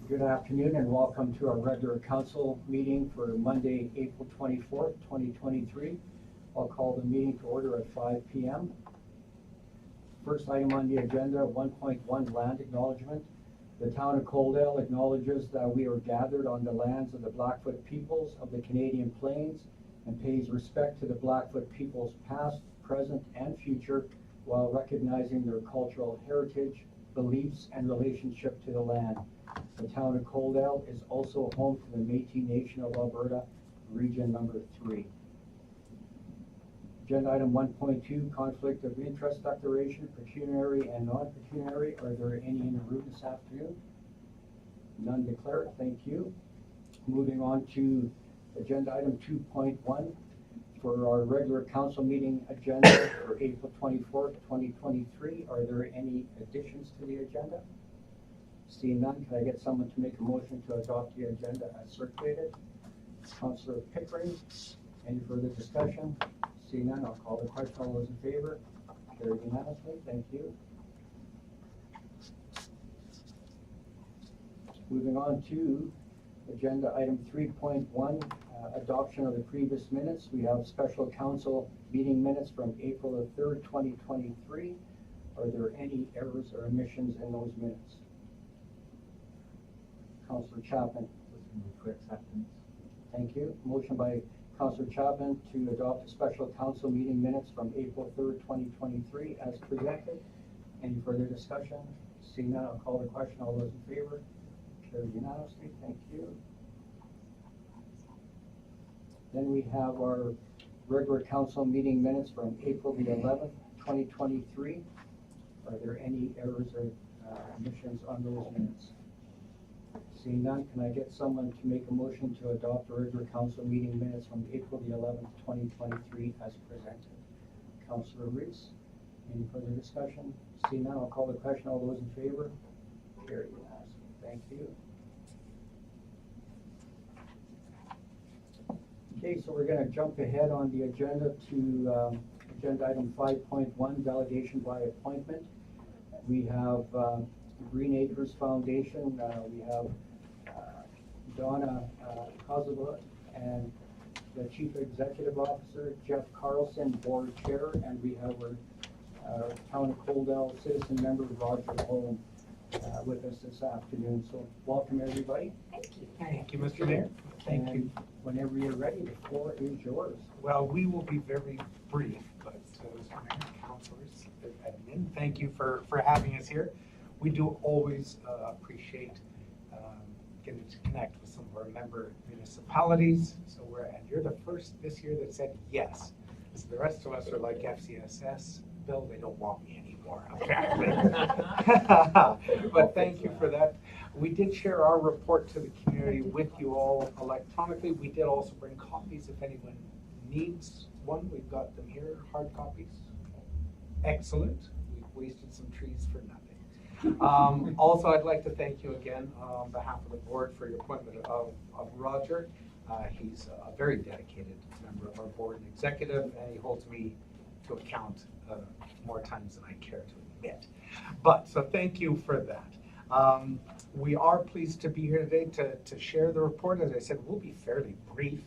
Good afternoon and welcome to our regular council meeting for Monday, April 24th, 2023. I'll call the meeting to order at 5 p.m. First item on the agenda, 1.1 Land Acknowledgement. The town of Coaldale acknowledges that we are gathered on the lands of the Blackfoot peoples of the Canadian Plains and pays respect to the Blackfoot peoples past, present, and future while recognizing their cultural heritage, beliefs, and relationship to the land. The town of Coaldale is also home to the Métis Nation of Alberta, region number 3. Agenda item 1.2, conflict of interest declaration, pecuniary and non-pecuniary. Are there any in the room this afternoon? None declared, thank you. Moving on to agenda item 2.1 for our regular council meeting agenda for April 24th, 2023. Are there any additions to the agenda? Seeing none, can I get someone to make a motion to adopt the agenda as circulated? Councillor Pickering, any further discussion? Seeing none, I'll call the question. All those in favor? Carried unanimously. Thank you. Moving on to agenda item 3.1, adoption of the previous minutes. We have special council meeting minutes from April the 3rd, 2023. Are there any errors or omissions in those minutes? Councillor Chapman. Move for acceptance. Thank you. Motion by Councillor Chapman to adopt the special council meeting minutes from April 3rd, 2023 as presented. Any further discussion? Seeing none, I'll call the question. All those in favor? Carried unanimously. Thank you. Then we have our regular council meeting minutes from April the 11th, 2023. Are there any errors or omissions on those minutes? Seeing none, can I get someone to make a motion to adopt the regular council meeting minutes from April the 11th, 2023 as presented? Councillor Reese, any further discussion? Seeing none, I'll call the question. All those in favor? Carried unanimously. Thank you. Okay, so we're going to jump ahead on the agenda to agenda item 5.1, delegation by appointment. We have Green Acres Foundation. We have Dawna Coslovi and the Chief Executive Officer, Jeff Carlson, Board Chair, and we have our Town of Coaldale citizen member, Roger Hohm, with us this afternoon. So welcome everybody. Thank you. Thank you, Mr. Mayor. Thank you. Whenever you're ready, the floor is yours. Well, we will be very brief, but Mr. Mayor, councilors, admin, thank you for having us here. We do always appreciate getting to connect with some of our member municipalities. So and you're the first this year that said yes. So the rest of us are like FCSS. Bill, they don't want me anymore, apparently. But thank you for that. We did share our report to the community with you all electronically. We did also bring copies if anyone needs one. We've got them here, hard copies. Excellent. We've wasted some trees for nothing. Also, I'd like to thank you again on behalf of the board for your appointment of Roger. He's a very dedicated member of our board and executive, and he holds me to account more times than I care to admit. But so thank you for that. We are pleased to be here today to share the report. As I said, we'll be fairly brief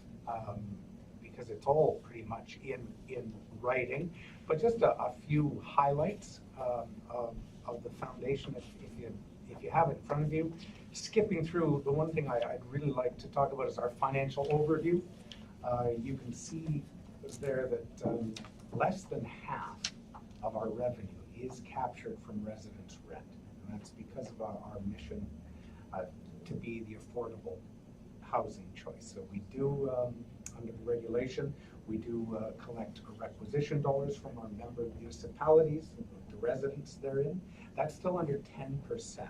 because it's all pretty much in writing, but just a few highlights of the foundation if you have it in front of you. Skipping through, the one thing I'd really like to talk about is our financial overview. You can see there that less than half of our revenue is captured from residents' rent. And that's because of our mission to be the affordable housing choice. So we do, under the regulation, we do collect requisition dollars from our member municipalities, the residents therein. That's still under 10%.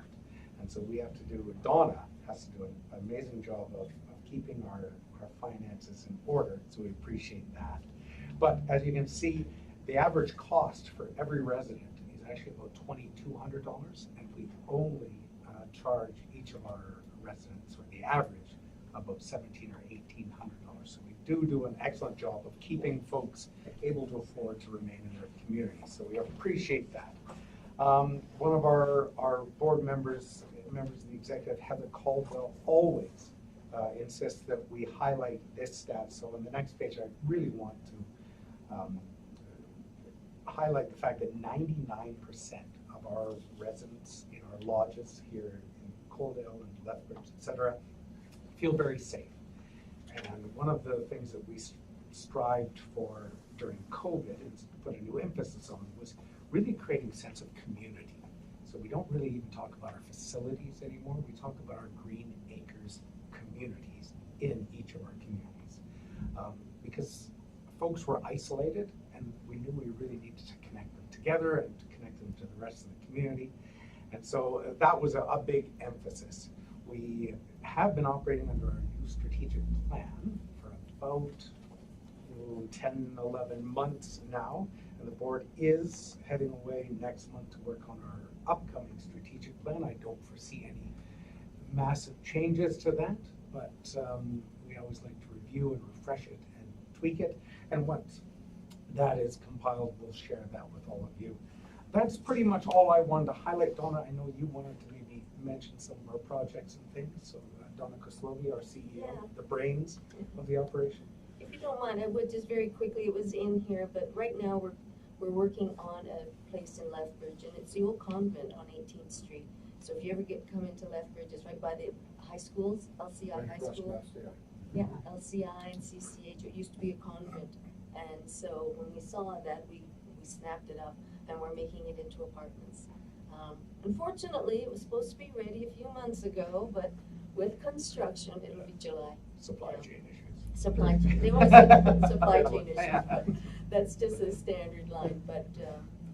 And so we have to do, Dawna has to do an amazing job of keeping our finances in order. So we appreciate that. But as you can see, the average cost for every resident is actually about $2,200, and we only charge each of our residents, or the average, about $1,700 or $1,800. So we do an excellent job of keeping folks able to afford to remain in their community. So we appreciate that. One of our board members members of the executive, Heather Caldwell, always insists that we highlight this stat. So on the next page, I really want to highlight the fact that 99% of our residents in our lodges here in Coaldale and Lethbridge, etc., feel very safe. And one of the things that we strived for during COVID and put a new emphasis on was really creating a sense of community. So we don't really even talk about our facilities anymore. We talk about our green acres communities in each of our communities. Because folks were isolated, and we knew we really needed to connect them together and to connect them to the rest of the community. And so that was a big emphasis. We have been operating under our new strategic plan for about 10, 11 months now, and the board is heading away next month to work on our upcoming strategic plan. I don't foresee any massive changes to that, but we always like to review and refresh it and tweak it, and once that is compiled, we'll share that with all of you. That's pretty much all I wanted to highlight. Dawna, I know you wanted to maybe mention some of our projects and things, so Dawna Coslovi, our CEO, the brains of the operation. If you don't mind, I would just very quickly, it was in here, but right now we're working on a place in Lethbridge, and it's the old convent on 18th Street. So if you ever come into Lethbridge, it's right by the high schools, LCI High School. Yeah, LCI and CCH, it used to be a convent. And so when we saw that, we snapped it up, and we're making it into apartments. Unfortunately, it was supposed to be ready a few months ago, but with construction, it'll be July. Supply chain issues. Supply chain, they always say supply chain issues, but that's just a standard line, but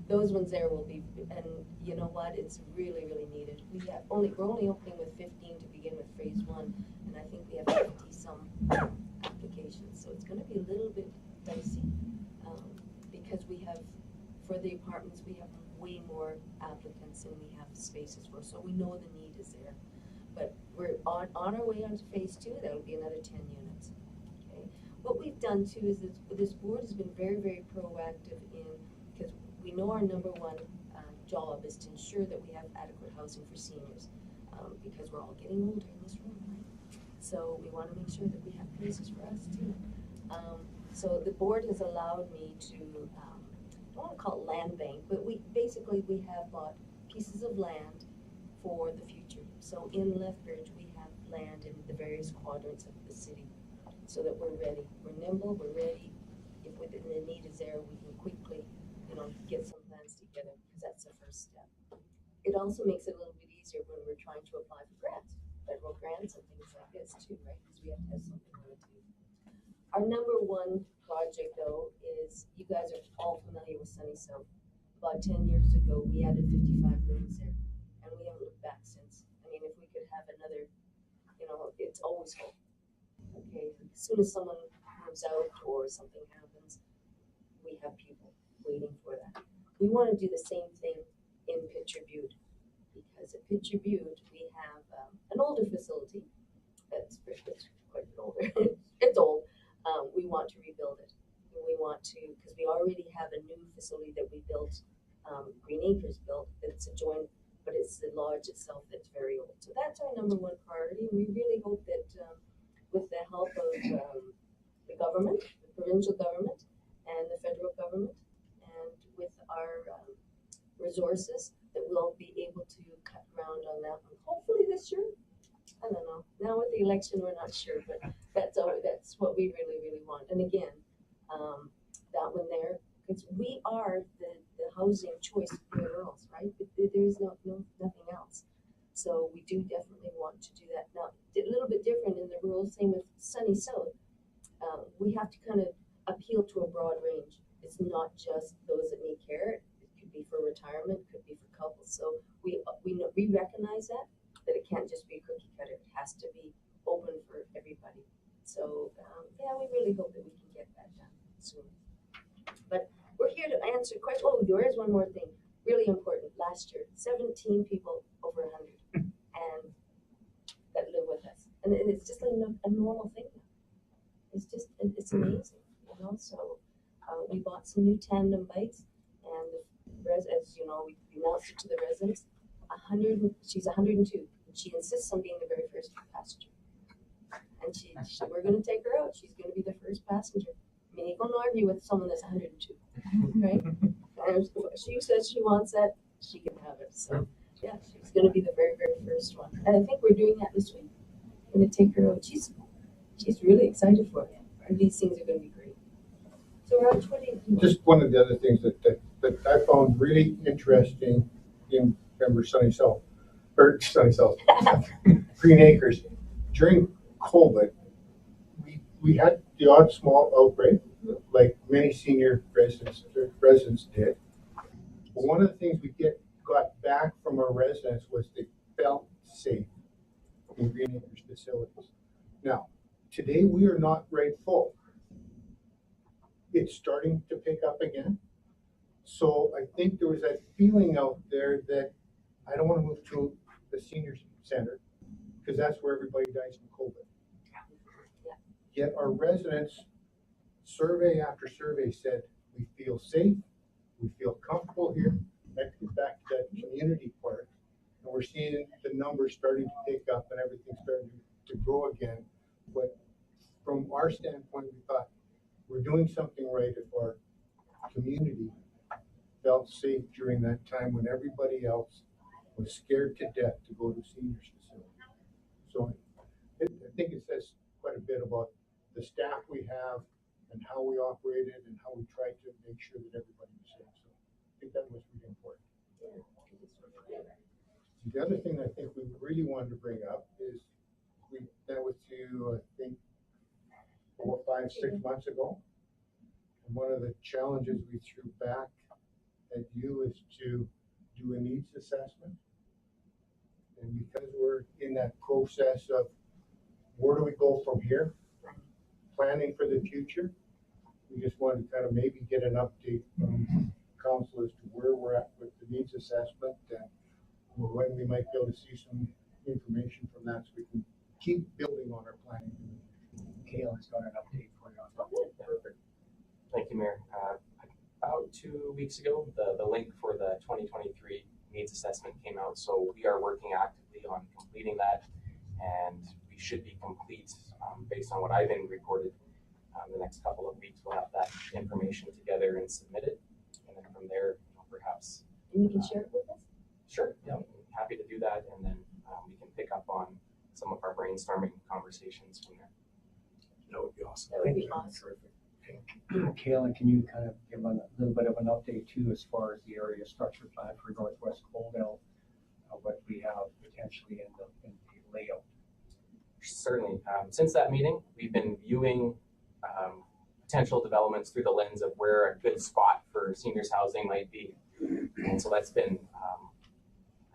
those ones there will be, and you know what, it's really, really needed. We're only opening with 15 to begin with phase 1, and I think we have 50 some applications, so it's gonna be a little bit dicey, because we have, for the apartments, we have way more applicants than we have spaces for, so we know the need is there. But we're on our way on to phase 2, that'll be another 10 units. What we've done too is this board has been very, very proactive in, because we know our number one job is to ensure that we have adequate housing for seniors, because we're all getting older in this room, right? So we want to make sure that we have places for us too. So the board has allowed me to, I don't want to call it land bank, but we have bought pieces of land for the future. So in Lethbridge, we have land in the various quadrants of the city, so that we're ready. We're nimble, we're ready. If the need is there, we can quickly, get some plans together, because that's the first step. It also makes it a little bit easier when we're trying to apply for grants, federal grants and things like this too, right? Because we have to have something to do. Our number one project though is, you guys are all familiar with Sunny South. About 10 years ago, we added 55 rooms there, and we haven't looked back since. I mean, if we could have another, it's always hope. Okay, as soon as someone moves out or something happens, we have people waiting for that. We want to do the same thing in Pitcher Butte, because at Pitcher Butte we have an older facility that's quite a bit older. It's old. We want to rebuild it. And we want to, because we already have a new facility that we built, Green Acres built, that's adjoined, but it's the lodge itself that's very old. So that's our number one priority, and we really hope that with the help of the government, the provincial government, and the federal government, and with our resources, that we'll be able to cut ground on that one. Hopefully this year. I don't know. Now with the election, we're not sure, but that's what we really, really want. And again, that one there, because we are the housing choice for the girls, right? There is nothing else. So we do definitely want to do that. Now, a little bit different in the rural, same with Sunny South. We have to kind of appeal to a broad range. It's not just those that need care. It could be for retirement, could be for couples. So we recognize that it can't just be a cookie cutter. It has to be open for everybody. So yeah, we really hope that we can get that done soon. But we're here to answer questions. Oh, there is one more thing, really important. Last year, 17 people over 100, and that live with us, and it's just like a normal thing. It's amazing, So we bought some new tandem bikes, and as you know, we announced it to the residents. She's 102. she insists on being the very first passenger. And we're gonna take her out, she's gonna be the first passenger. I mean, you gonna argue with someone that's 102, right? And if she says she wants that, she can have it, so, yeah, she's gonna be the very, very first one. And I think we're doing that this week. We're gonna take her out, she's really excited for it, and these things are gonna be great. So Raj, what do you? Just one of the other things that I found really interesting in Green Acres, during COVID, we had the odd small outbreak, like many senior residents did. But one of the things we got back from our residents was they felt safe in Green Acres facilities. Now, today we are not right full. It's starting to pick up again. So I think there was that feeling out there that I don't want to move to the senior center because that's where everybody dies from COVID. Yet our residents, survey after survey, said we feel safe, we feel comfortable here. That gets back to that community part. And we're seeing the numbers starting to pick up and everything starting to grow again. But from our standpoint, we thought we're doing something right if our community felt safe during that time when everybody else was scared to death to go to seniors facility. So I think it says quite a bit about the staff we have and how we operated and how we tried to make sure that everybody was safe. So I think that was really important. The other thing I think we really wanted to bring up is we met with you, I think, 4, 5, 6 months ago. And one of the challenges we threw back at you is to do a needs assessment. And because we're in that process of where do we go from here, planning for the future, we just wanted to kind of maybe get an update from council as to where we're at with the needs assessment and when we might be able to see some information from that so we can keep building on our planning. Kayla's got an update for you on that. Perfect. Thank you, Mayor. About 2 weeks ago, the link for the 2023 needs assessment came out, so we are working actively on completing that, and we should be complete based on what I've been reported. The next couple of weeks, we'll have that information together and submit it, and then from there, perhaps. And you can share it with us? Sure. Yeah, I'm happy to do that, and then we can pick up on some of our brainstorming conversations from there. That would be awesome. That would be awesome. Kayla, can you kind of give a little bit of an update too as far as the area structure plan for Northwest Coldell, what we have potentially in the layout? Certainly. Since that meeting, we've been viewing potential developments through the lens of where a good spot for seniors housing might be. And so that's been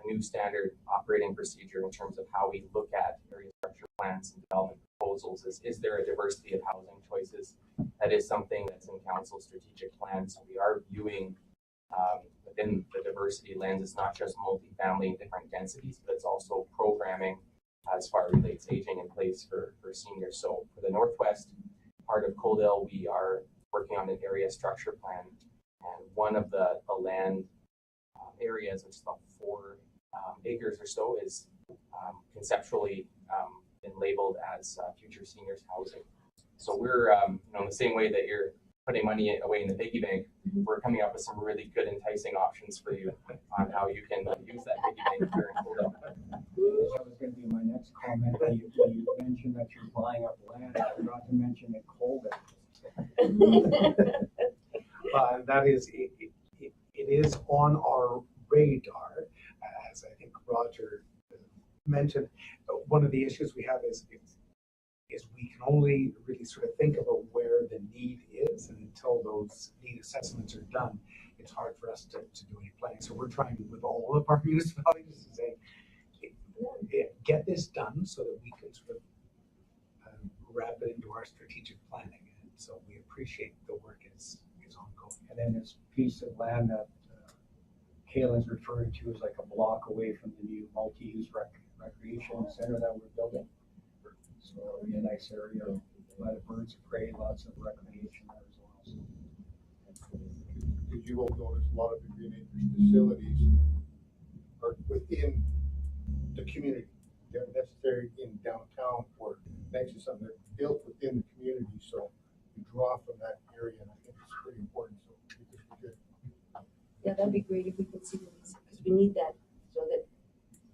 a new standard operating procedure in terms of how we look at area structure plans and development proposals. Is there a diversity of housing choices? That is something that's in council's strategic plan. So we are viewing within the diversity lens, it's not just multifamily and different densities, but it's also programming as far as relates aging in place for seniors. So for the Northwest part of Coldell, we are working on an area structure plan. And one of the land areas, which is about 4 acres or so, is conceptually been labeled as future seniors housing. So we're, in the same way that you're putting money away in the piggy bank, we're coming up with some really good enticing options for you on how you can use that piggy bank here in Coldell. That was going to be my next comment. You mentioned that you're buying up land. I forgot to mention it Coldell. That is, it is on our radar, as I think Roger mentioned. One of the issues we have is we can only really sort of think about where the need is, and until those need assessments are done, it's hard for us to do any planning. So we're trying to, with all of our municipalities, to say, get this done so that we can sort of wrap it into our strategic planning. And so we appreciate the work is ongoing. And then this piece of land that Kayla's referring to is like a block away from the new multi-use recreation center that we're building. So it'll be a nice area, a lot of birds of prey, lots of recreation there as well. So. Did you all notice a lot of the Green Acres facilities are within the community? they're necessary in downtown or next to something that's built within the community, so you draw from that area, and I think it's pretty important, so I think this is good. Yeah, that'd be great if we could see these, because we need that so that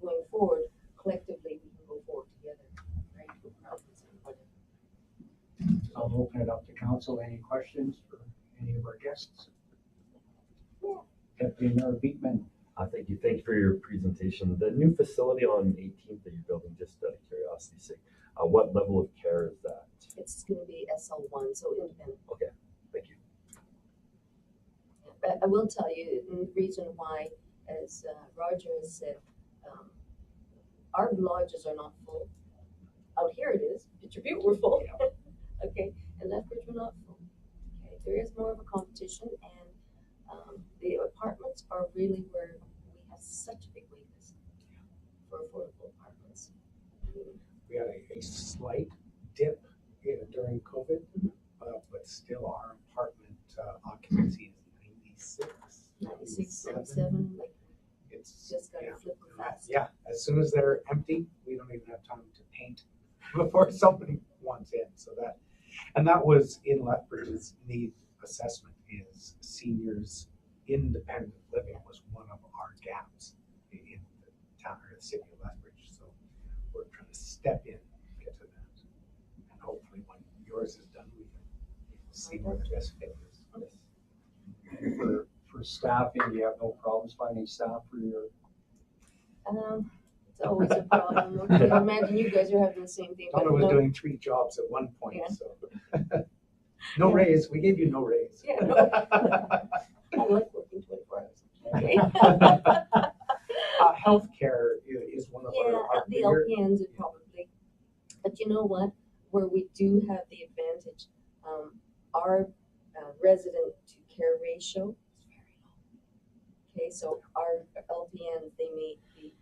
going forward, collectively, we can go forward together, right? For problems and whatever. I'll open it up to council. Any questions for any of our guests? Deputy Mayor Beekman. Thank you. Thank you for your presentation. The new facility on 18th that you're building, just out of curiosity's sake, what level of care is that? It's gonna be SL1, so independent. Okay, thank you. But I will tell you, the reason why, as Roger has said, our lodges are not full. Out here it is, Picture Butte we're full, okay, and Lethbridge we're not full. Okay, there is more of a competition, and the apartments are really where we have such a big wait list for affordable apartments. We had a slight dip during COVID, but still our apartment occupancy is 96, 97, like, It's just gotta flip them fast. Yeah, as soon as they're empty, we don't even have time to paint before somebody wants in. So that was in Lethbridge's need assessment, is seniors independent living was one of our gaps in the town or the city of Lethbridge. So we're trying to step in, get to that, and hopefully when yours is done, we can see where the best fit is. For staffing, do you have no problems finding staff for your? It's always a problem. Okay, I imagine you guys are having the same thing. Dawna but was no- doing 3 jobs at one point, Yeah. so. No Yeah. raise, we gave you no raise. Yeah, no. I like working 24 hours. Okay. Healthcare is one of Yeah, our the bigger. LPNs are probably, but you know what, where we do have the advantage, our resident to care ratio is very low. Okay, so our LPNs, they may be,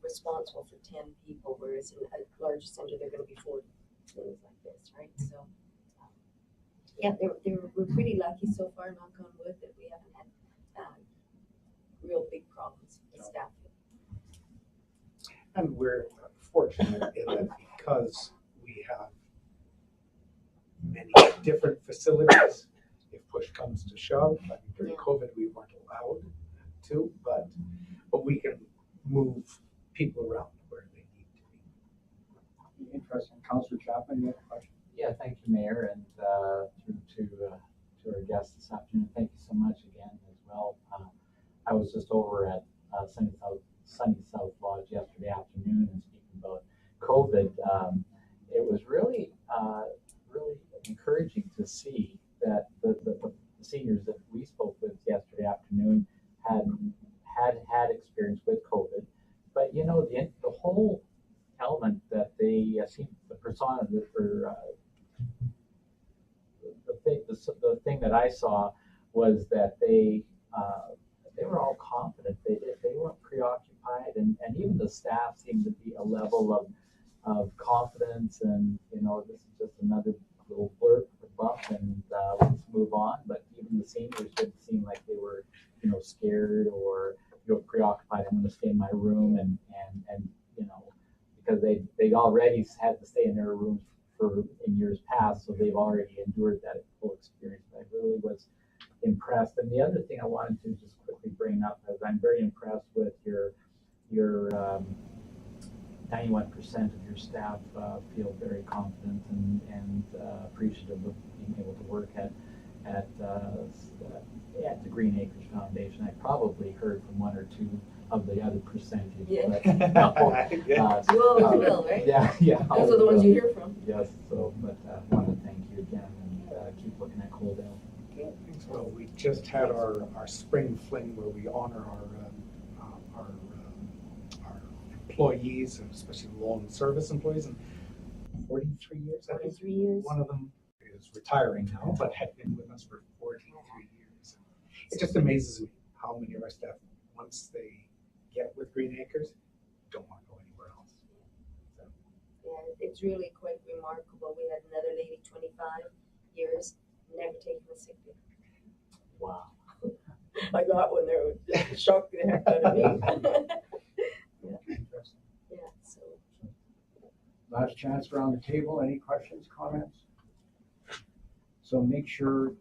responsible for 10 people, whereas in a larger center, they're gonna be 40, things like this, right? So, yeah, we're pretty lucky so far, knock on wood, that we haven't had real big problems with staffing. And we're fortunate in that because we have many different facilities, if push comes to shove, I mean, during Yeah. COVID, we weren't allowed to, but we can move people around where they need to be. Interesting. Councillor Chapman, you have a question? Yeah, thank you, Mayor, and through to our guests this afternoon. Thank you so much again as well. I was just over at Sunny South Lodge yesterday afternoon and speaking about COVID. It was really encouraging to see that the seniors that we spoke with yesterday afternoon had experience with COVID, but the whole element that they seem the persona that for the thing that I saw was that they were all confident. They weren't preoccupied, and even the staff seemed to be a level of confidence. And this is just another little blurb bump, and let's move on. But even the seniors didn't seem like they were scared or preoccupied. I'm going to stay in my room, and because they already had to stay in their rooms in years past, so they've already endured that full experience. But I really was impressed. And the other thing I wanted to just quickly bring up is I'm very impressed with your 91% of your staff feel very confident and appreciative of being able to work at the Green Acres Foundation. I probably heard from 1 or 2 of the other percentage. Yeah. But, Yeah. You always will, right? Yeah. Those are the ones you hear from. Yes. So, but I want to thank you again and keep looking at Coaldale. Well, we just had our spring fling where we honor our employees, and especially long service employees, and 43 years, I think. 43 years. One of them is retiring now, but had been with us for 43 years. It just amazes me how many of our staff, once they get with Green Acres, don't want to go anywhere else. So, Yeah, it's really quite remarkable. We had another lady, 25 years, never taken a sick day. Wow. I got one there, it shocked the heck out of me. Interesting. Yeah, so Last chance around the table. Any questions, comments? So make sure,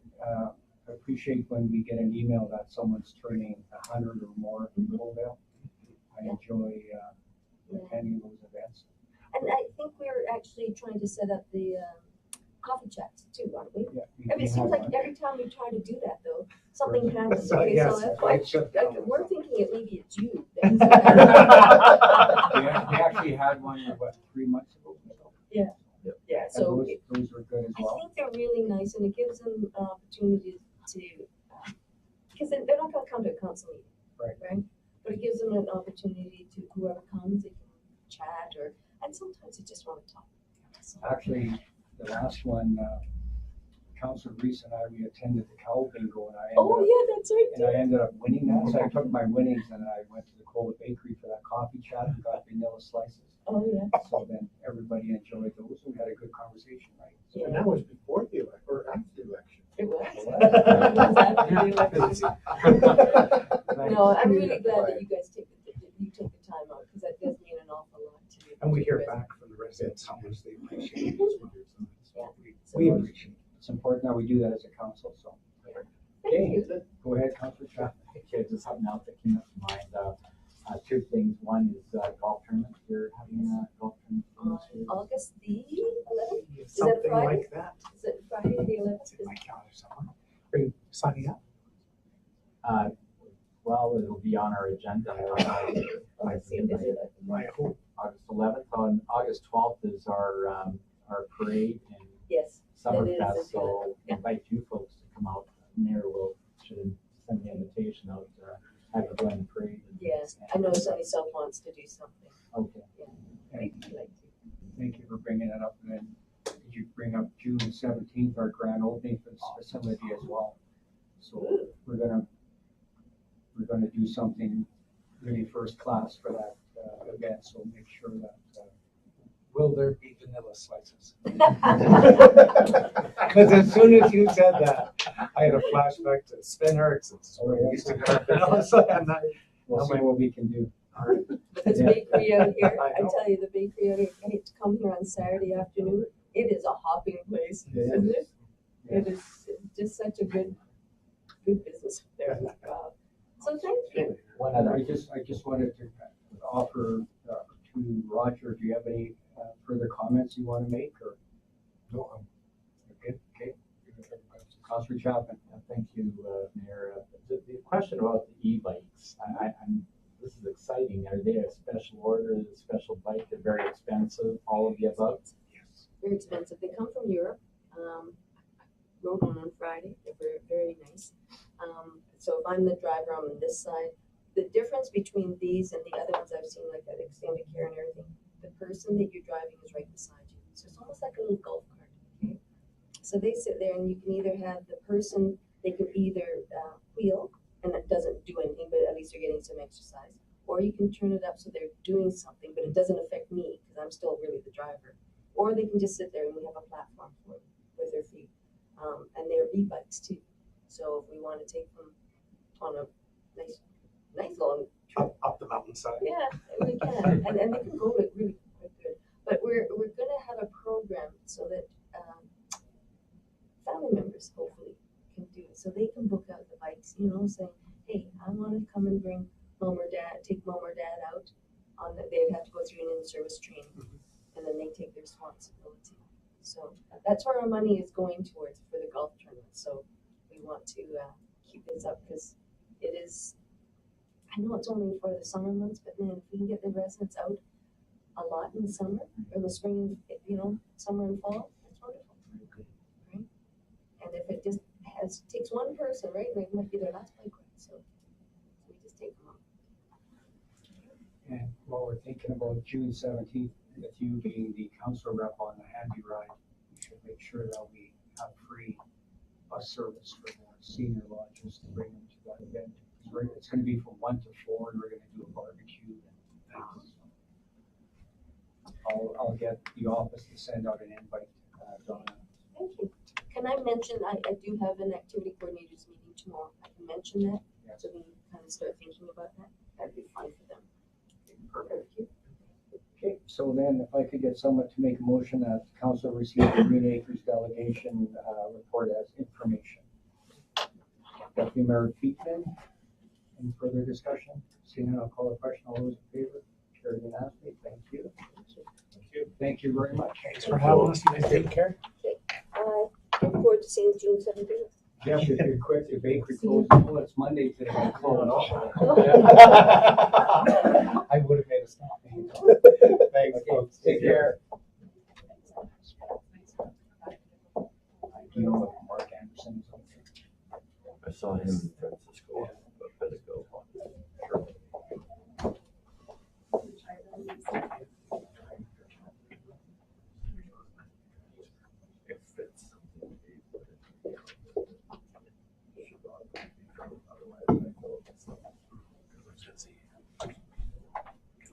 appreciate when we get an email that someone's turning 100 or more in Littleville. I enjoy attending those events. And I think we're actually trying to set up the coffee chats too, aren't we? Yeah, we It have seems like one. every time we try to do that though, something happens. So, Okay, yes, so that's why it shut down. we're thinking it maybe it's you. We actually had one, what, 3 months ago? Yeah, And so those were good as I well. think they're really nice and it gives them an opportunity to, because they're not gonna come to a council meeting. Right. But it gives them an opportunity to, whoever comes, they can chat and sometimes they just wanna talk. So, Actually, the last one, Councilor Reese and we attended the cow bingo and oh, yeah, that's right. I ended up winning that. So I took my winnings and I went to the Cola Bakery for that coffee chat and got vanilla slices. Oh, yeah. So then everybody enjoyed those and we had a good conversation, right? Yeah. And that was before the election, or after the election. It was. It was. No, I'm really glad that you guys take the time out, because that does mean an awful lot to me. And we hear back from the residents how much they appreciate it. Yeah. We appreciate it. It's important that we do that as a council, so. Thank you. Go ahead, Councilor Chapman. Okay, just something else that came up to mind. Two things. One is golf tournament. You're having a golf tournament On this year. August the 11th? It's Is that something Friday? like that. Is it Friday the 11th? It's in my calendar somewhere. Are you signing up? Well, it'll be on our agenda. Let's see if they do that. I hope. August 11th. On August 12th is our parade and Yes. Summerfest. is. So Yeah. invite you folks to come out. Mayor should send the invitation out. Have a blend parade. Yes, I know Sunny South wants to do something. Okay. I'd like to. Thank you for bringing that up. And then did you bring up June 17th, our grand opening for the facility as well? So we're gonna do something really first class for that event. So make sure that. Will there be vanilla slices? Because as soon as you said that, I had a flashback to Sven Eriksen's. Oh, yeah. Used to get vanilla slices, and We'll see what we can do. This bakery out here, I I know. tell you, the bakery out here, I hate to come here on Saturday afternoon. It is a hopping place, Yeah. isn't it? Yeah. It is just such a good business there. So thank you. One And other. I just wanted to offer to Roger, do you have any further comments you want to make or? No, Okay. Councilor Chapman. Thank you, Mayor. The question about the e-bikes, this is exciting. Are they a special order, a special bike? They're very expensive, all of the above? Yes. Very expensive. They come from Europe. Rode one on Friday. They're very, very nice. So if I'm the driver, I'm on this side. The difference between these and the other ones I've seen, like that extended care and everything, the person that you're driving is right beside you. So it's almost like a little golf cart. Okay. So they sit there, and you can either have the person. They can either wheel, and it doesn't do anything, but at least they're getting some exercise. Or you can turn it up so they're doing something, but it doesn't affect me because I'm still really the driver. Or they can just sit there and we have a platform for them with their feet. And they're e-bikes too. So if we want to take them on a nice long trip, Up the mountainside. yeah, we can. And they can go really quite good. But we're gonna have a program so that family members hopefully can do it. So they can book out the bikes, saying, hey, I want to come and bring take mom or dad out on that. They'd have to go through an in-service training, and then they take their responsibility. So that's where our money is going towards for the golf tournament. So we want to keep this up because it is. I know it's only for the summer months, but man, if we can get the residents out a lot in the summer or the spring, summer and fall, that's wonderful, right? And if it just takes one person, right, and it might be their last bike ride, so we just take them out. And while we're thinking about June 17th, with you being the council rep on the Hanby Ride, we should make sure that we have free bus service for the senior lodges to bring them to that event. It's going to be from 1 to 4, and we're going to do a barbecue. I'll get the office to send out an invite, Dawna. Thank you. Can I mention, I do have an activity coordinators meeting tomorrow. I can mention that, Yes. so we can kind of start thinking about that. That'd be fun for them. Perfect. Okay, so then if I could get someone to make a motion that council receive the Green Acres delegation report as information. Deputy Mayor Peatman, any further discussion? Seeing none, I'll call the question. All those in favor? Carried unanimously. Thank you. Thank you. Thank you very much. Thanks for having us. You guys take care. Look forward to seeing June 17th. Jeff, if you're quick, the bakery closed. Oh, it's Monday today. I would have made a stop. Thanks, Okay, folks. take care. Do you know what Mark Anderson is up to? I saw him in Francisco a bit ago. Sure. If it's something he would, otherwise I know it's not.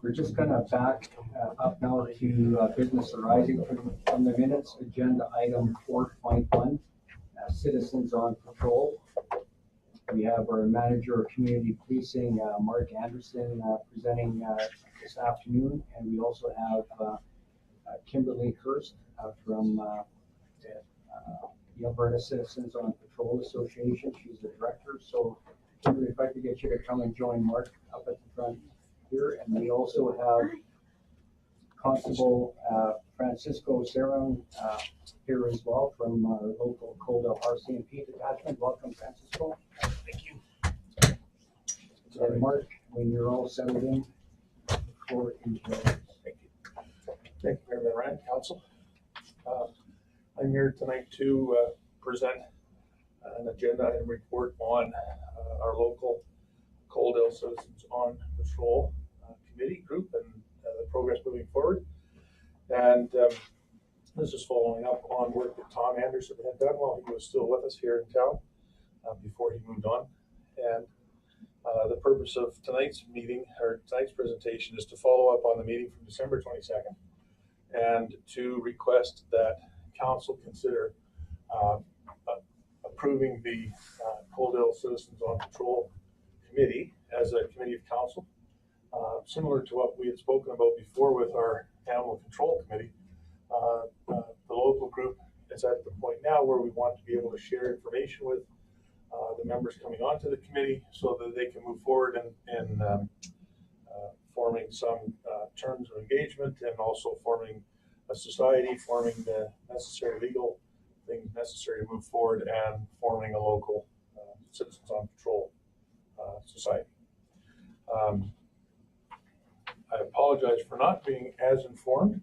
We're just gonna back up now to business arising from the minutes. Agenda item 4.1, citizens on patrol. We have our manager of community policing, Mark Anderson, presenting this afternoon, and we also have Kimberley Hurst from the Alberta Citizens on Patrol Association. She's the director. So, Kimberley, if I could get you to come and join Mark up at the front here, and we also have Constable Francisco Ceron here as well from our local Coldell R.C.M.P detachment. Welcome, Francisco. Thank you. And Mark, when you're all settled in, the floor is yours. Thank you, Mayor Van Rijn, Council. I'm here tonight to present an agenda item report on our local Coldell Citizens on Patrol committee group and the progress moving forward. And this is following up on work that Tom Anderson had done while he was still with us here in town before he moved on. And the purpose of tonight's meeting, or tonight's presentation, is to follow up on the meeting from December 22nd and to request that council consider approving the Coldell Citizens on Patrol committee as a committee of council, similar to what we had spoken about before with our animal control committee. The local group is at the point now where we want to be able to share information with the members coming onto the committee so that they can move forward in forming some terms of engagement and also forming a society, forming the necessary legal things necessary to move forward, and forming a local Citizens on Patrol society. I apologize for not being as informed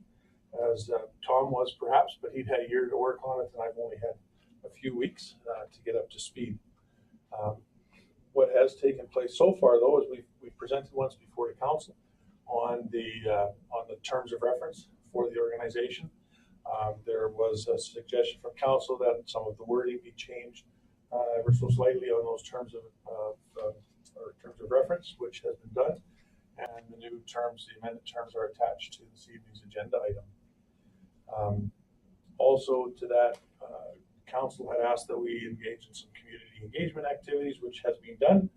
as Tom was perhaps, but he'd had a year to work on it and I've only had a few weeks to get up to speed. What has taken place so far, though, is we've presented once before to council on the terms of reference for the organization. There was a suggestion from council that some of the wording be changed ever so slightly on those terms of reference, which has been done, and the new terms, the amended terms, are attached to this evening's agenda item. Also to that, council had asked that we engage in some community engagement activities, which has been done,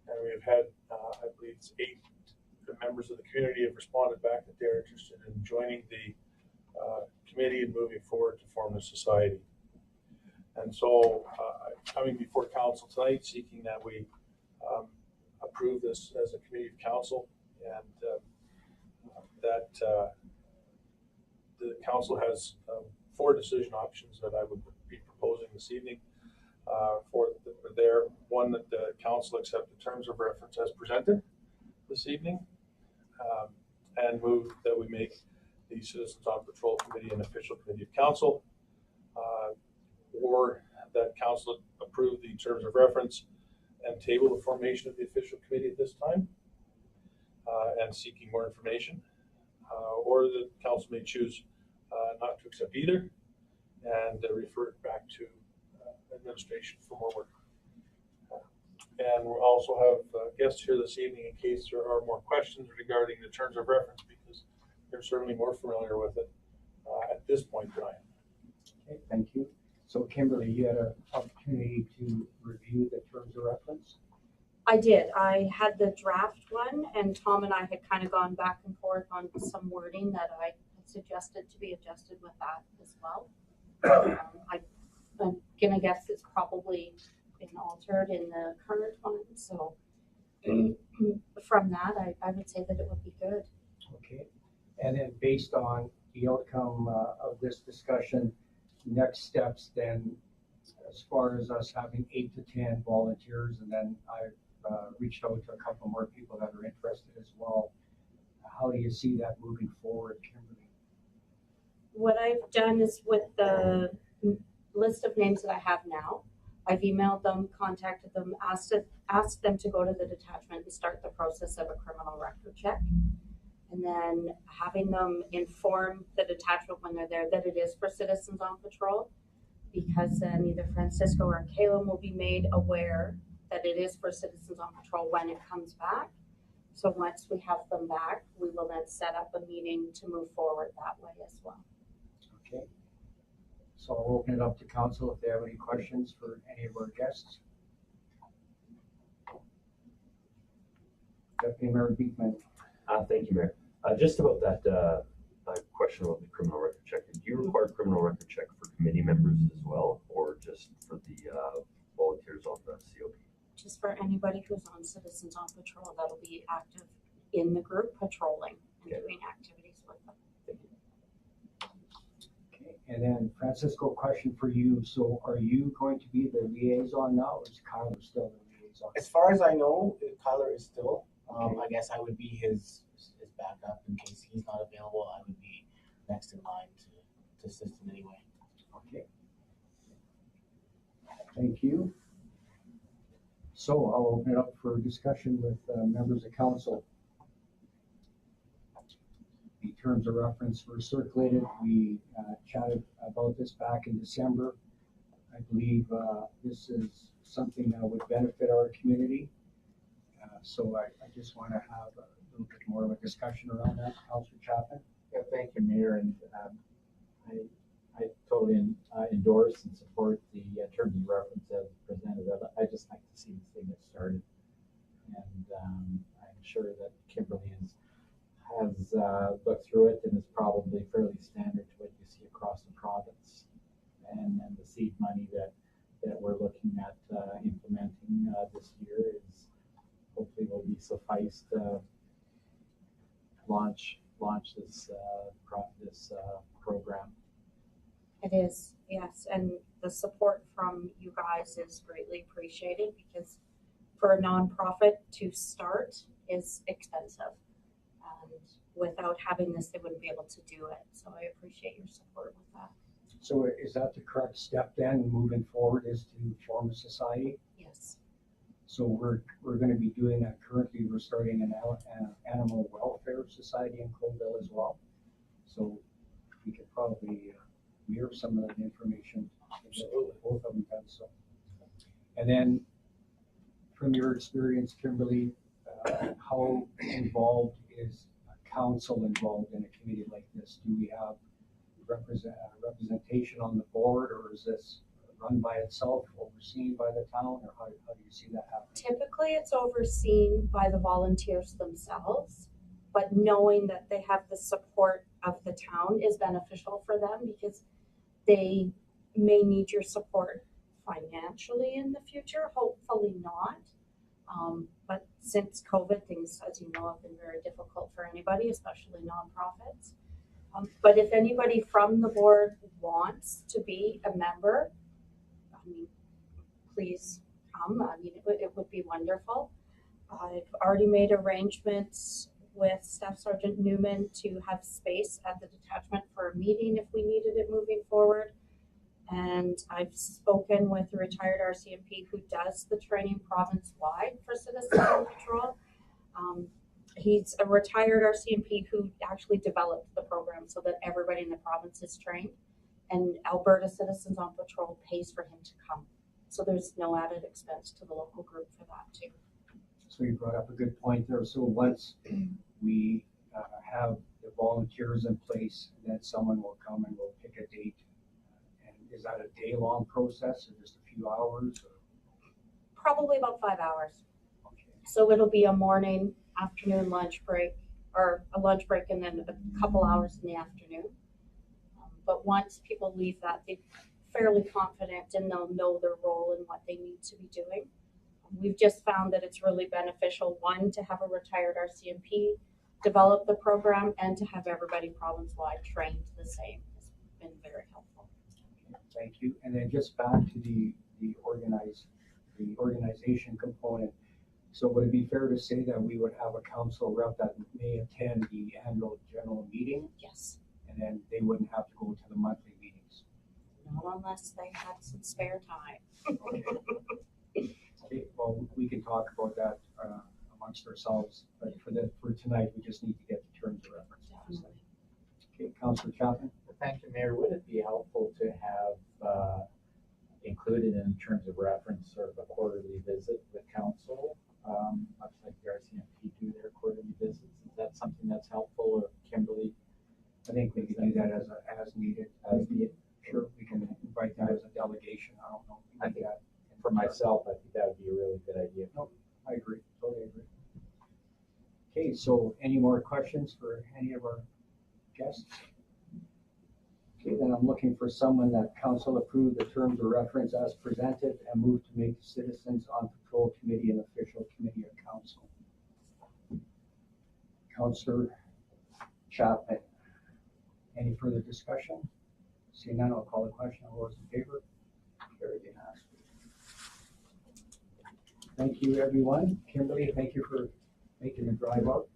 and we have had, I believe it's 8 members of the community have responded back that they're interested in joining the committee and moving forward to form the society. And so coming before council tonight, seeking that we approve this as a committee of council, and that the council has 4 decision options that I would be proposing this evening for there. One, that the council accept the terms of reference as presented this evening, and move that we make the Citizens on Patrol Committee an official committee of council, or that council approve the terms of reference and table the formation of the official committee at this time, and seeking more information, or the council may choose not to accept either and refer it back to administration for more work. And we'll also have guests here this evening in case there are more questions regarding the terms of reference, because they're certainly more familiar with it at this point than I am. Okay, thank you. So Kimberly, you had an opportunity to review the terms of reference? I did. I had the draft one, and Tom and I had kind of gone back and forth on some wording that I had suggested to be adjusted with that as well. I'm gonna guess it's probably been altered in the current one, so from that, I would say that it would be good. Okay, and then based on the outcome of this discussion, next steps then, as far as us having 8 to 10 volunteers, and then I've reached out to a couple more people that are interested as well. How do you see that moving forward, Kimberley? What I've done is with the list of names that I have now, I've emailed them, contacted them, asked them to go to the detachment and start the process of a criminal record check. And then having them inform the detachment when they're there that it is for citizens on patrol, because then either Francisco or Caleb will be made aware that it is for citizens on patrol when it comes back. So once we have them back, we will then set up a meeting to move forward that way as well. Okay. So I'll open it up to council if they have any questions for any of our guests. Deputy Mayor Beekman. Thank you, Mayor. Just about that question about the criminal record check. Do you require criminal record check for committee members as well, or just for the volunteers on the COP? Just for anybody who's on Citizens on Patrol, that'll be active in the group patrolling and doing activities with them. Okay, and then Francisco, question for you. So are you going to be the liaison now, or is Kyler still the liaison? As far as I know, Kyler is still. Okay. I guess I would be his backup in case he's not available. I would be next in line to assist him anyway. Okay. Thank you. So I'll open it up for discussion with members of council. The terms of reference were circulated. We chatted about this back in December. I believe this is something that would benefit our community. So I just want to have a little bit more of a discussion around that. Councilor Chapman. Yeah, thank you, Mayor, and I totally endorse and support the terms of reference as presented. I just like to see this thing get started, and I'm sure that Kimberley has looked through it and is probably fairly standard to what you see across the province. And then the seed money that we're looking at implementing this year is hopefully will be suffice to launch this program. It is, yes, and the support from you guys is greatly appreciated, because for a nonprofit to start is expensive. And without having this, they wouldn't be able to do it. So I appreciate your support with that. So is that the correct step then, moving forward, is to form a society? Yes. So we're going to be doing that currently. We're starting an animal welfare society in Colville as well. So we could probably mirror some of that information. Absolutely. Both of them done so. And then from your experience, Kimberley, how involved is council involved in a committee like this? Do we have representation on the board, or is this run by itself, overseen by the town, or how do you see that happening? Typically, it's overseen by the volunteers themselves, but knowing that they have the support of the town is beneficial for them, because they may need your support financially in the future, hopefully not. But since COVID, things, as you know, have been very difficult for anybody, especially nonprofits. But if anybody from the board wants to be a member, I mean, please come. I mean, it would be wonderful. I've already made arrangements with Staff Sergeant Newman to have space at the detachment for a meeting if we needed it moving forward. And I've spoken with the retired R.C.M.P. who does the training province-wide for Citizens on Patrol. He's a retired R.C.M.P. who actually developed the program so that everybody in the province is trained. And Alberta Citizens on Patrol pays for him to come. So there's no added expense to the local group for that too. So you brought up a good point there. So once we have the volunteers in place, then someone will come and we'll pick a date. And is that a day-long process or just a few hours? Or? Probably about 5 hours. So it'll be a morning, afternoon lunch break, or a lunch break and then a couple hours in the afternoon. But once people leave that, they're fairly confident and they'll know their role and what they need to be doing. We've just found that it's really beneficial, one, to have a retired R.C.M.P. develop the program and to have everybody province-wide trained the same. It's been very helpful. Thank you. And then just back to the organization component. So would it be fair to say that we would have a council rep that may attend the annual general meeting, Yes. and then they wouldn't have to go to the monthly meetings? Not unless they had some spare time. Okay, well, we can talk about that amongst ourselves, but for tonight, we just need to get the terms of reference. Okay, Councillor Chapman? Thank you, Mayor. Would it be helpful to have included in terms of reference sort of a quarterly visit with council, much like the R.C.M.P. do their quarterly visits? Is that something that's helpful, or Kimberley? I think we can do that as needed. Sure, we can invite that as a delegation. I don't know. I think for myself, I think that would be a really good idea. No, I agree, totally agree. Okay, so any more questions for any of our guests? Okay, then I'm looking for someone that council approved the terms of reference as presented and move to make the Citizens on Patrol Committee an official committee of council. Councillor Chapman. Any further discussion? Seeing none, I'll call the question. All those in favor? Carried unanimously. Thank you, everyone. Kimberley, thank you for making the drive out.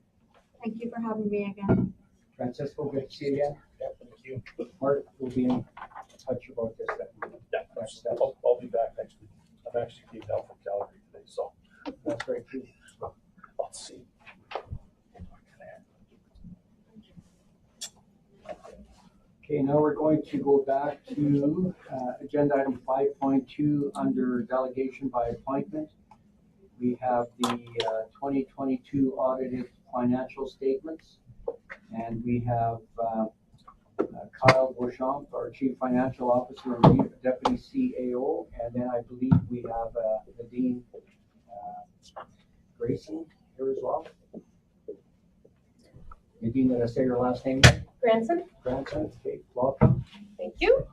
Thank you for having me again. Francisco, good to see you again. Yeah, thank you. Mark will be in touch about this. I'll be back next week. I'm actually came down from Calgary today, so That's great too. I'll see. Okay, now we're going to go back to agenda item 5.2 under delegation by appointment. We have the 2022 audited financial statements, and we have Kyle Beauchamp, our Chief Financial Officer and Deputy CAO, and then I believe we have Nadine Grayson here as well. Nadine, did I say your last name? Grandson? Grandson, okay, welcome. Thank you.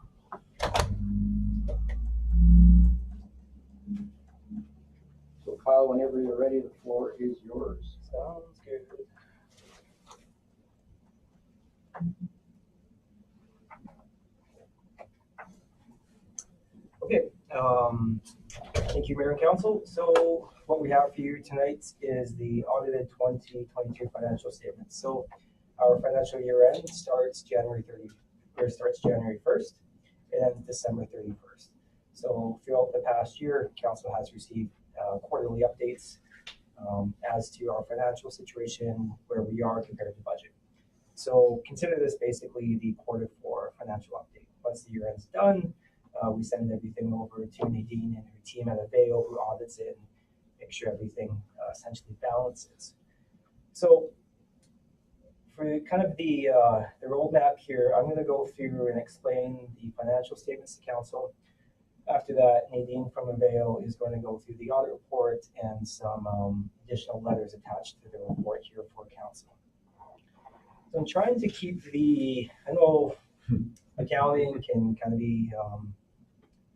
So Kyle, whenever you're ready, the floor is yours. Sounds good. Okay, thank you, Mayor and Council. So what we have for you tonight is the audited 2022 financial statements. So our financial year end starts January 1st and December 31st. So throughout the past year, Council has received quarterly updates as to our financial situation, where we are compared to budget. So consider this basically the Q4 financial update. Once the year end's done, we send everything over to Nadine and her team at Avail, who audits it and make sure everything essentially balances. So for kind of the roadmap here, I'm going to go through and explain the financial statements to Council. After that, Nadine from Avail is going to go through the audit report and some additional letters attached to the report here for Council. So I'm trying to keep I know accounting can kind of be,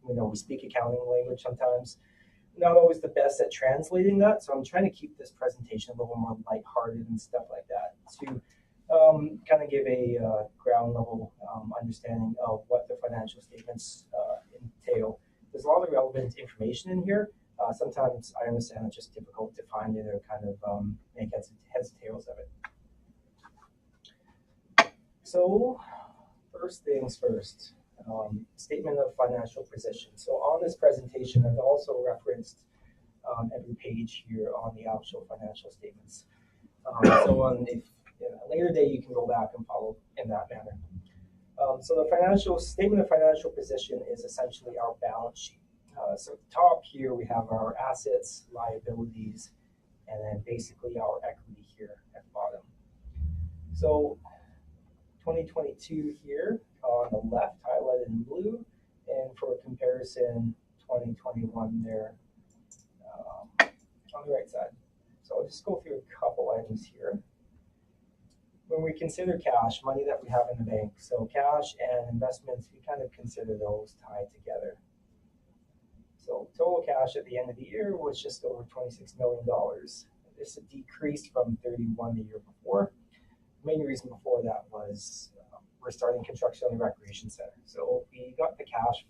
we speak accounting language sometimes. Not always the best at translating that, so I'm trying to keep this presentation a little more lighthearted and stuff like that to kind of give a ground level understanding of what the financial statements entail. There's a lot of relevant information in here. Sometimes I understand it's just difficult to find it or kind of make heads and tails of it. So first things first, statement of financial position. So on this presentation, I've also referenced every page here on the actual financial statements. So on a later day, you can go back and follow in that manner. So the financial statement of financial position is essentially our balance sheet. So at the top here, we have our assets, liabilities, and then basically our equity here at the bottom. So 2022 here on the left, highlighted in blue, and for comparison, 2021 there on the right side. consider cash, money that we have in the bank. So cash and investments, we kind of consider those tied together. So total cash at the end of the year was just over $26 million. This decreased from 31 the year before. The main reason before that was we're starting construction on the recreation center. So we got the cash,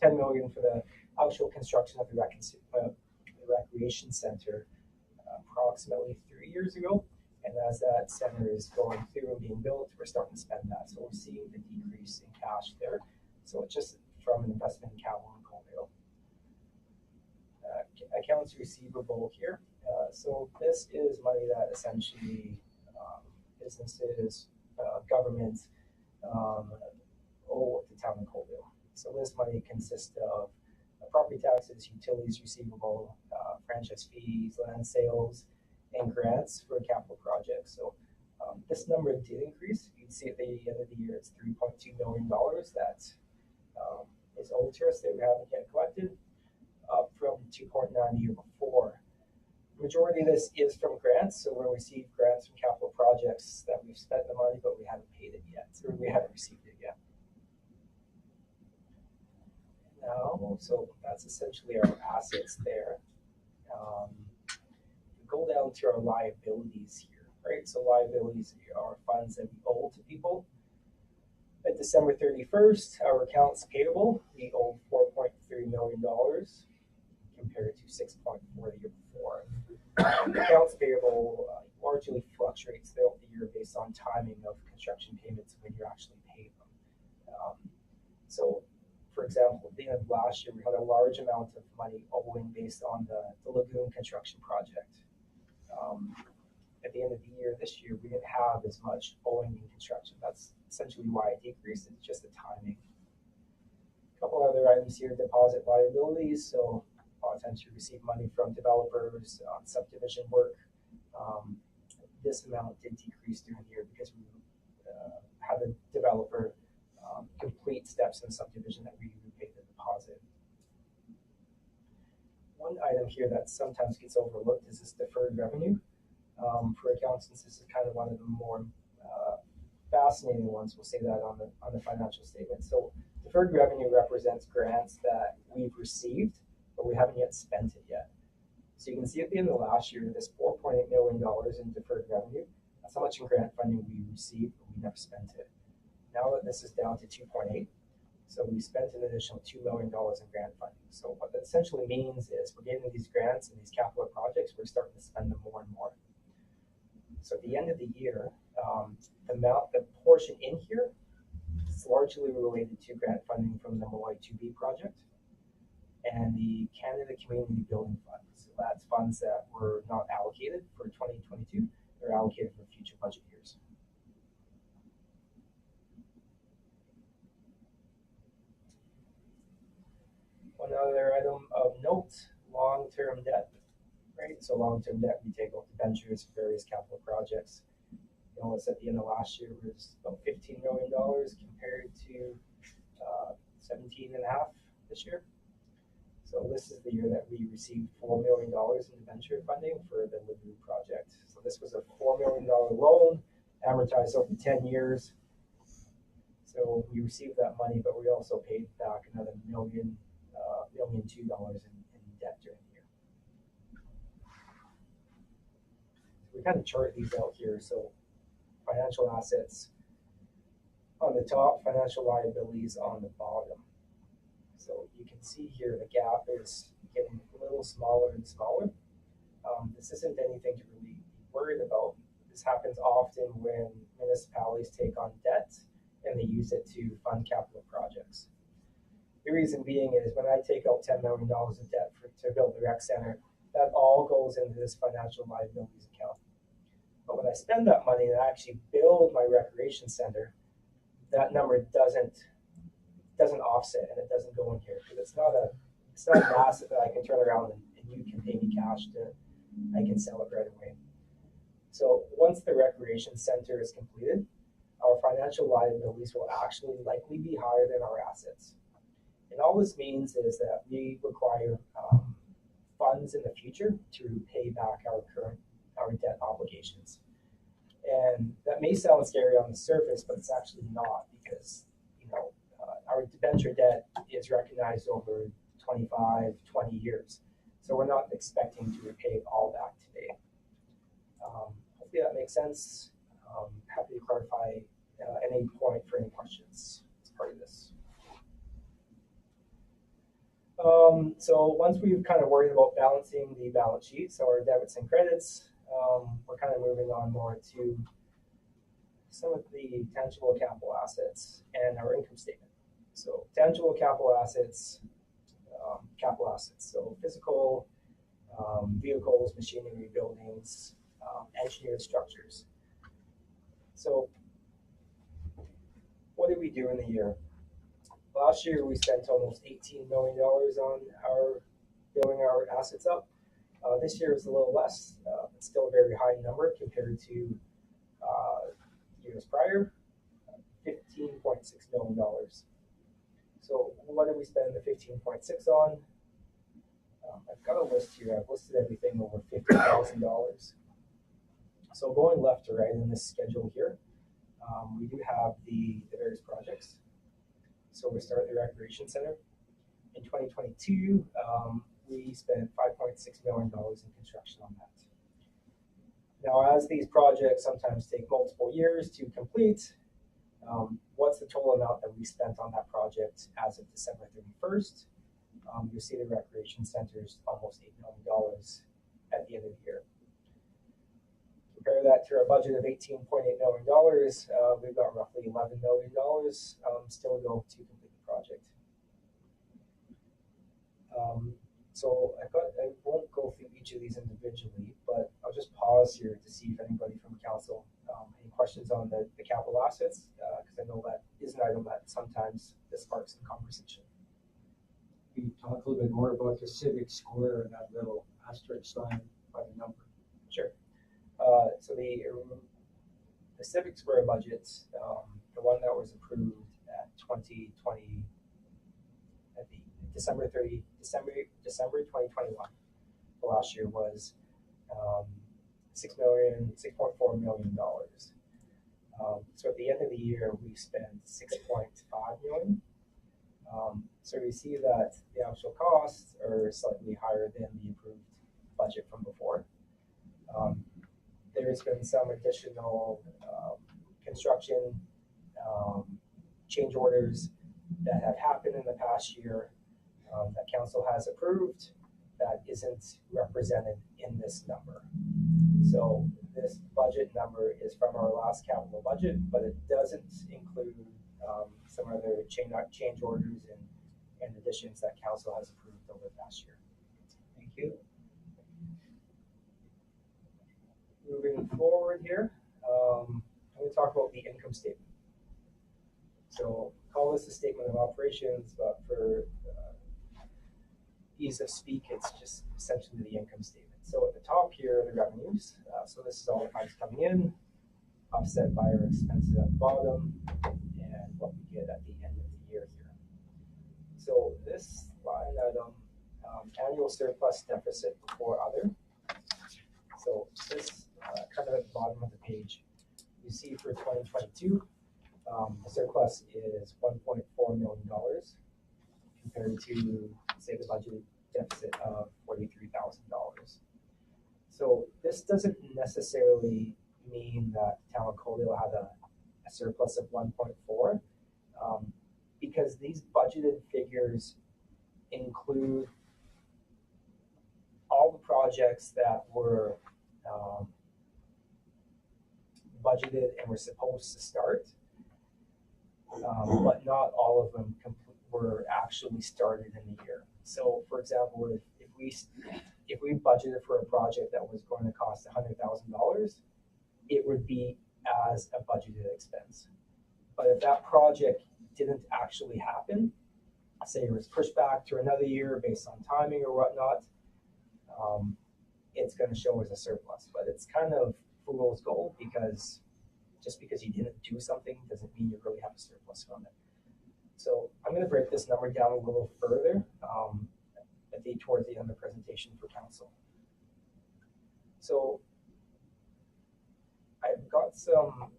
10 million for the actual construction of the recreation center approximately 3 years ago. And as that center is going through and being built, we're starting to spend that. So we're seeing the decrease in cash there. So it's just from an investment in capital and Coalville. Accounts receivable here. So this is money that essentially businesses, government owe the town of Coalville. So this money consists of property taxes, utilities receivable, franchise fees, land sales, and grants for capital projects. So this number did increase. You can see at the end of the year, it's $3.2 million that is owed to us that we haven't yet collected, up from 2.9 the year before. The majority of this is from grants, so we receive grants from capital projects that we've spent the money, but we haven't paid it yet, or we haven't received it yet. Now, so that's essentially our assets there. We go down to our liabilities here, right? So liabilities are funds that we owe to people. At December 31st, our accounts payable, we owe $4.3 million compared to 6.4 the year before. Accounts payable largely fluctuates throughout the year based on timing of construction payments when you actually pay them. So, for example, at the end of last year, we had a large amount of money owing based on the lagoon construction project. At the end of the year this year, we didn't have as much owing in construction. That's essentially why it decreased. It's just the timing. A couple other items here, deposit liabilities. So a lot of times you receive money from developers on subdivision work. This amount did decrease during the year because we had a developer complete steps in the subdivision that we repaid the deposit. One item here that sometimes gets overlooked is this deferred revenue. For accountants, this is kind of one of the more fascinating ones. We'll say that on the financial statement. So deferred revenue represents grants that we've received, but we haven't yet spent it yet. So you can see at the end of last year, this $4.8 million in deferred revenue. That's how much in grant funding we received, but we never spent it. Now that this is down to 2.8, so we spent an additional $2 million in grant funding. So what that essentially means is we're getting these grants and these capital projects, we're starting to spend them more and more. So at the end of the year, the portion in here is largely related to grant funding from the Malloy 2B project and the Canada Community Building Fund. So that's funds that were not allocated for 2022, they're allocated for future budget years. One other item of note, long-term debt, right? So long-term debt, we take out debentures for various capital projects. You know, it's at the end of last year, it was about $15 million compared to 17.5 this year. So this is the year that we received $4 million in debenture funding for the lagoon project. So this was a $4 million loan amortized over 10 years. So we received that money, but we also paid back another $1.2 million in debt during the year. So we kind of chart these out here. So financial assets on the top, financial liabilities on the bottom. So you can see here the gap is getting a little smaller and smaller. This isn't anything to really be worried about. This happens often when municipalities take on debt and they use it to fund capital projects. The reason being is when I take out $10 million of debt to build the rec center, that all goes into this financial liabilities account. But when I spend that money and I actually build my recreation center, that number doesn't offset and it doesn't go in here because it's not an asset that I can turn around and you can pay me cash I can sell it right away. So once the recreation center is completed, our financial liabilities will actually likely be higher than our assets. And all this means is that we require funds in the future to pay back our debt obligations. And that may sound scary on the surface, but it's actually not, because, our debenture debt is recognized over 25, 20 years. So we're not expecting to repay it all back today. Hopefully that makes sense. Happy to clarify any point for any questions as part of this. So once we've kind of worried about balancing the balance sheet, so our debits and credits, we're kind of moving on more to some of the tangible capital assets and our income statement. So tangible capital assets, so physical vehicles, machinery, buildings, engineered structures. So what did we do in the year? Last year we spent almost $18 million on building our assets up. This year is a little less, but still a very high number compared to years prior, $15.6 million. So what did we spend the 15.6 on? I've got a list here. I've listed everything over $50,000. So going left to right in this schedule here, we do have the various projects. So we start the Recreation Center. In 2022, we spent $5.6 million in construction on that. Now, as these projects sometimes take multiple years to complete, what's the total amount that we spent on that project as of December 31st? You'll see the Recreation Center is almost $8 million at the end of the year. Compare that to our budget of $18.8 million, we've got roughly $11 million still to go to complete the project. So I won't go through each of these individually, but I'll just pause here to see if anybody from council any questions on the capital assets, because I know that is an item that sometimes this sparks in conversation. Can you talk a little bit more about the civic square and that little asterisk sign by the number? Sure. So the civic square budget, the one that was approved at 2020, at the December 2021, the last year was $6.4 million. So at the end of the year, we spent $6.5 million. So we see that the actual costs are slightly higher than the approved budget from before. There's been some additional construction change orders that have happened in the past year that council has approved that isn't represented in this number. So this budget number is from our last capital budget, but it doesn't include some other change orders and additions that council has approved over the past year. Thank you. Moving forward here, I'm going to talk about the income statement. So call this a statement of operations, but for ease of speak, it's just essentially the income statement. So at the top here are the revenues. So this is all the funds coming in, offset by our expenses at the bottom, and what we get at the end of the year here. So this line item, annual surplus deficit before other. So this kind of at the bottom of the page, you see for 2022, the surplus is $1.4 million compared to, say, the budgeted deficit of $43,000. So this doesn't necessarily mean that town of Coalville had a surplus of 1.4, because these budgeted figures include all the projects that were budgeted and were supposed to start, but not all of them were actually started in the year. So, for example, if we budgeted for a project that was going to cost $100,000, it would be as a budgeted expense. But if that project didn't actually happen, say it was pushed back to another year based on timing or whatnot, it's going to show as a surplus. But it's kind of fool's gold, because just because you didn't do something doesn't mean you really have a surplus from it. So I'm going to break this number down a little further towards the end of the presentation for council. So I've got some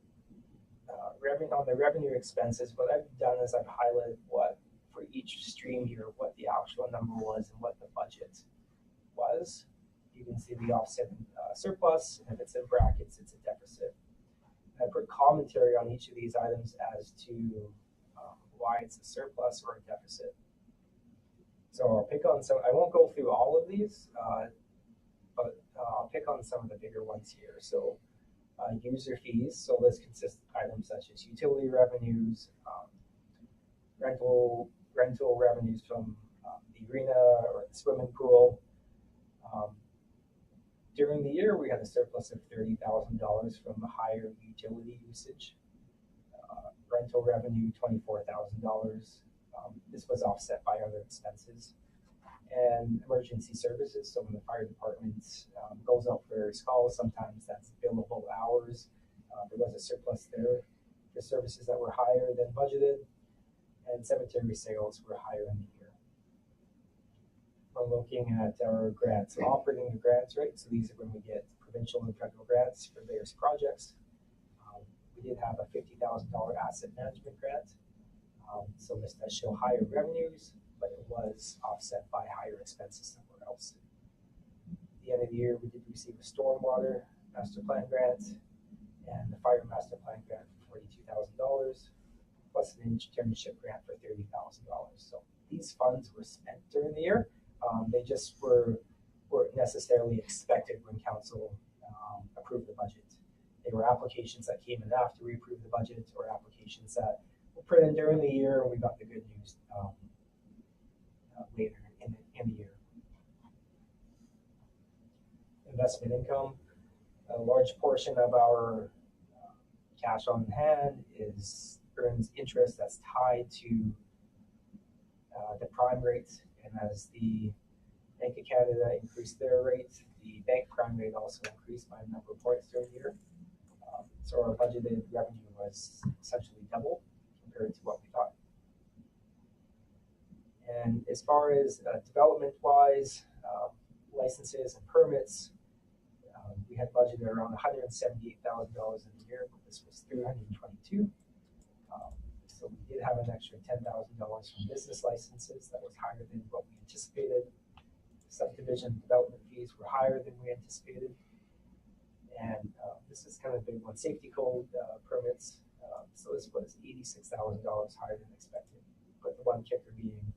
revenue on the revenue expenses. What I've done is I've highlighted what for each stream here, what the actual number was and what the budget was. You can see the offset surplus, and if it's in brackets, it's a deficit. I put commentary on each of these items as to why it's a surplus or a deficit. So I'll pick on some. I won't go through all of these, but I'll pick on some of the bigger ones here. So user fees. So this consists of items such as utility revenues, rental revenues from the arena or the swimming pool. During the year, we had a surplus of $30,000 from higher utility usage. Rental revenue, $24,000. This was offset by other expenses. And emergency services, so when the fire department goes out for various calls, sometimes that's billable hours. There was a surplus there for services that were higher than budgeted, and cemetery sales were higher in the year. We're looking at our grants, so operating the grants, right? So these are when we get provincial and federal grants for various projects. We did have a $50,000 asset management grant. So this does show higher revenues, but it was offset by higher expenses somewhere else. At the end of the year, we did receive a stormwater master plan grant and the fire master plan grant for $42,000, plus an internship grant for $30,000. So these funds were spent during the year. They just weren't necessarily expected when council approved the budget. They were applications that came in after we approved the budget, or applications that were put in during the year, and we got the good news later in the year. Investment income. A large portion of our cash on hand earns interest that's tied to the prime rate, and as the Bank of Canada increased their rate, the bank prime rate also increased by a number of points during the year. So our budgeted revenue was essentially double compared to what we thought. And as far as development-wise, licenses and permits, we had budgeted around $178,000 in the year, but this was $322,000. So we did have an extra $10,000 from business licenses that was higher than what we anticipated. Subdivision development fees were higher than we anticipated. And this is kind of a big one, safety code permits. So this was $86,000 higher than expected. But the one kicker being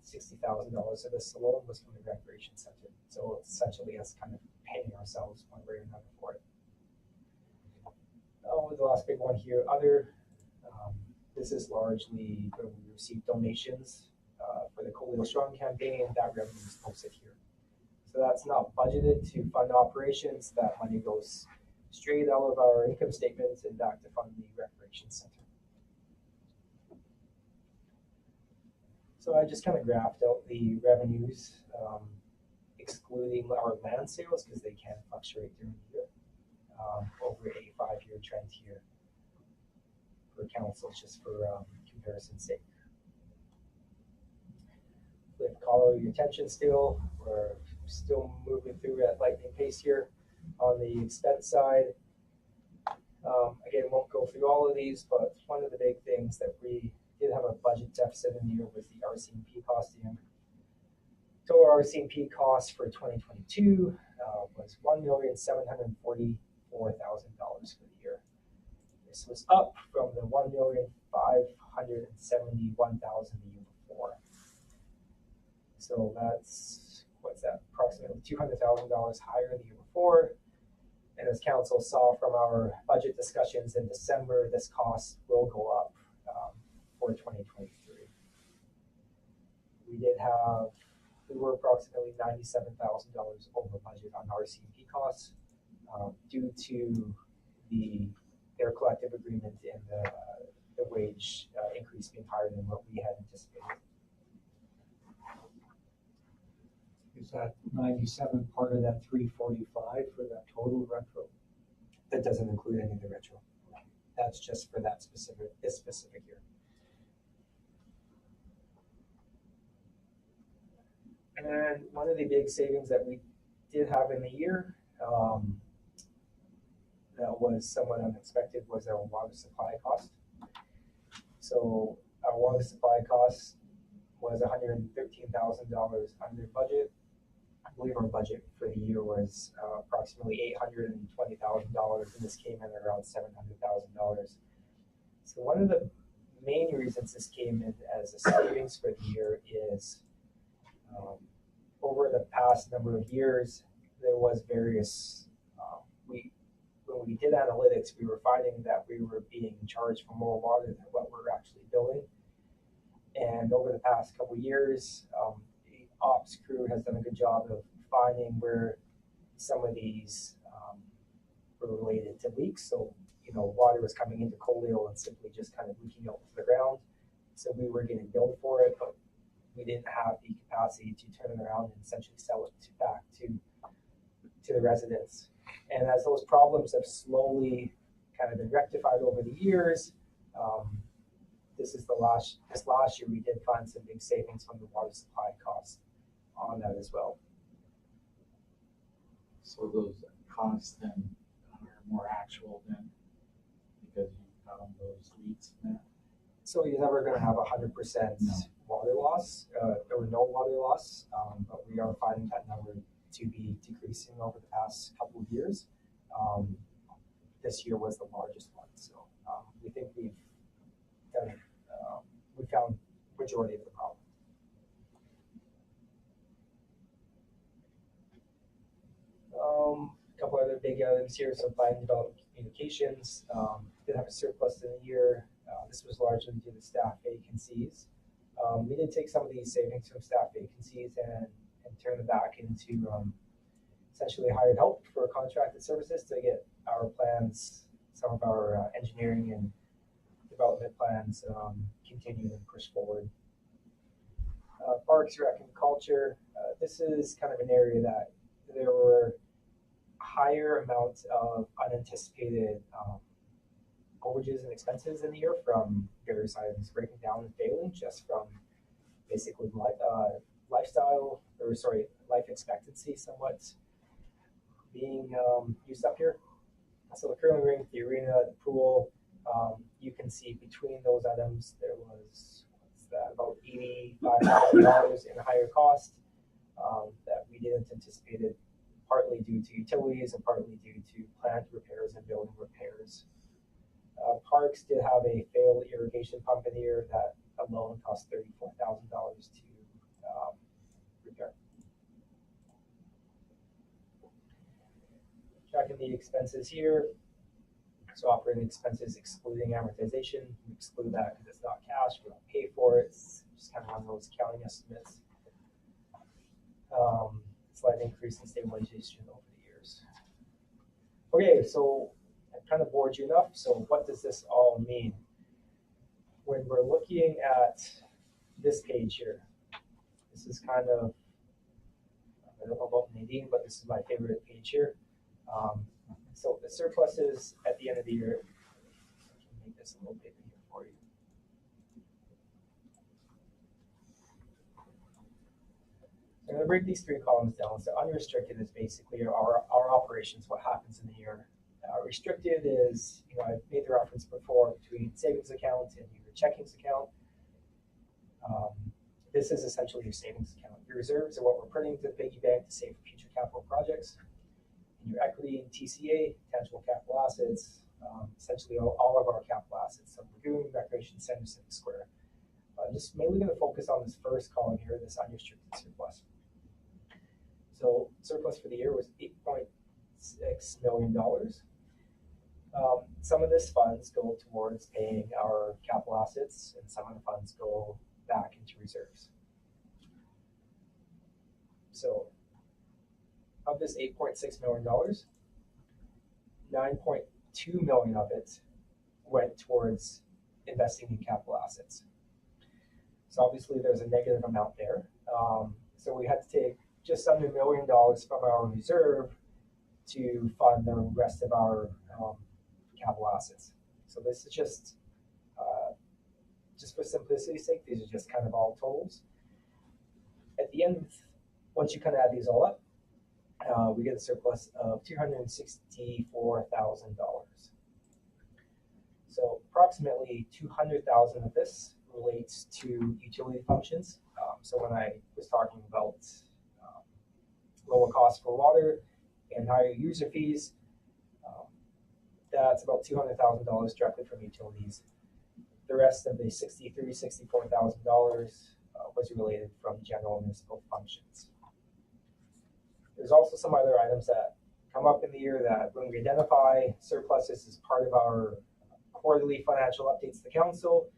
$60,000 of this alone was from the recreation center. So essentially us kind of paying ourselves one way or another for it. The last big one here, other. This is largely where we received donations for the Colio Strong campaign. That revenue is posted here. So that's not budgeted to fund operations. That money goes straight out of our income statements and back to fund the recreation center. So I just kind of graphed out the revenues, excluding our land sales because they can fluctuate during the year, over a 5-year trend here for council, just for comparison's sake. With call your attention still, we're still moving through at lightning pace here on the expense side. Again, won't go through all of these, but one of the big things that we did have a budget deficit in the year was the R.C.M.P costing. Total R.C.M.P cost for 2022 was $1,744,000 for the year. This was up from the $1,571,000 the year before. So that's, what's that, approximately $200,000 higher the year before. And as council saw from our budget discussions in December, this cost will go up for 2023. We were approximately $97,000 over budget on R.C.M.P costs due to their collective agreement and the wage increase being higher than what we had anticipated. Is that 97 part of that 345 for that total retro? That doesn't include any of the retro. That's just for this specific year. And one of the big savings that we did have in the year, that was somewhat unexpected was our water supply cost. So our water supply cost was $113,000 under budget. I believe our budget for the year was approximately $820,000, and this came in around $700,000. So one of the main reasons this came in as a savings for the year is over the past number of years, there was various, when we did analytics, we were finding that we were being charged for more water than what we're actually billing. And over the past couple of years, the ops crew has done a good job of finding where some of these were related to leaks. So, water was coming into Colio and simply just kind of leaking out to the ground. So we were getting billed for it, but we didn't have the capacity to turn it around and essentially sell it back to the residents. And as those problems have slowly kind of been rectified over the years, this last year we did find some big savings from the water supply costs on that as well. So those costs then are more actual then, because you found those leaks now? So you're never going to have 100% water loss, or no water loss, but we are finding that number to be decreasing over the past couple of years. This year was the largest one, so we think we found majority of the problem. A couple other big items here, so plan development communications. Did have a surplus in the year. This was largely due to staff vacancies. We did take some of these savings from staff vacancies and turn them back into essentially hired help for contracted services to get our plans, some of our engineering and development plans continued and pushed forward. Parks, Rec, and Culture. This is kind of an area that there were higher amounts of unanticipated overages and expenses in the year from various items breaking down and failing, just from basically life expectancy somewhat being used up here. So the curling rink, the arena, the pool, you can see between those items there was about $85,000 in higher cost that we didn't anticipate it, partly due to utilities and partly due to plant repairs and building repairs. Parks did have a failed irrigation pump in the year that alone cost $34,000 to repair. Tracking the expenses here. So operating expenses excluding amortization, we exclude that because it's not cash, we don't pay for it, it's just kind of on those accounting estimates. Slight increase in stabilization over the years. Okay, so I kind of bored you enough, so what does this all mean? When we're looking at this page here, this is kind of, I don't know about Nadine, but this is my favorite page here. So the surpluses at the end of the year, I can make this a little bigger here for you. I'm going to break these three columns down. So unrestricted is basically our operations, what happens in the year. Restricted is, I've made the reference before between savings account and your checkings account. This is essentially your savings account. Your reserves are what we're putting to the piggy bank to save for future capital projects. And your equity and TCA, tangible capital assets, essentially all of our capital assets. So lagoon, recreation center, civic square. Just mainly going to focus on this first column here, this unrestricted surplus. So surplus for the year was $8.6 million. Some of this funds go towards paying our capital assets, and some of the funds go back into reserves. So of this $8.6 million, $9.2 million of it went towards investing in capital assets. So obviously there's a negative amount there. So we had to take just under $1 million from our reserve to fund the rest of our capital assets. So this is just for simplicity's sake, these are just kind of all totals. At the end, once you kind of add these all up, we get a surplus of $264,000. So approximately 200,000 of this relates to utility functions. So when I was talking about lower cost for water and higher user fees, that's about $200,000 directly from utilities. The rest of the $64,000 was related from general municipal functions. There's also some other items that come up in the year that when we identify surpluses as part of our quarterly financial updates to the council,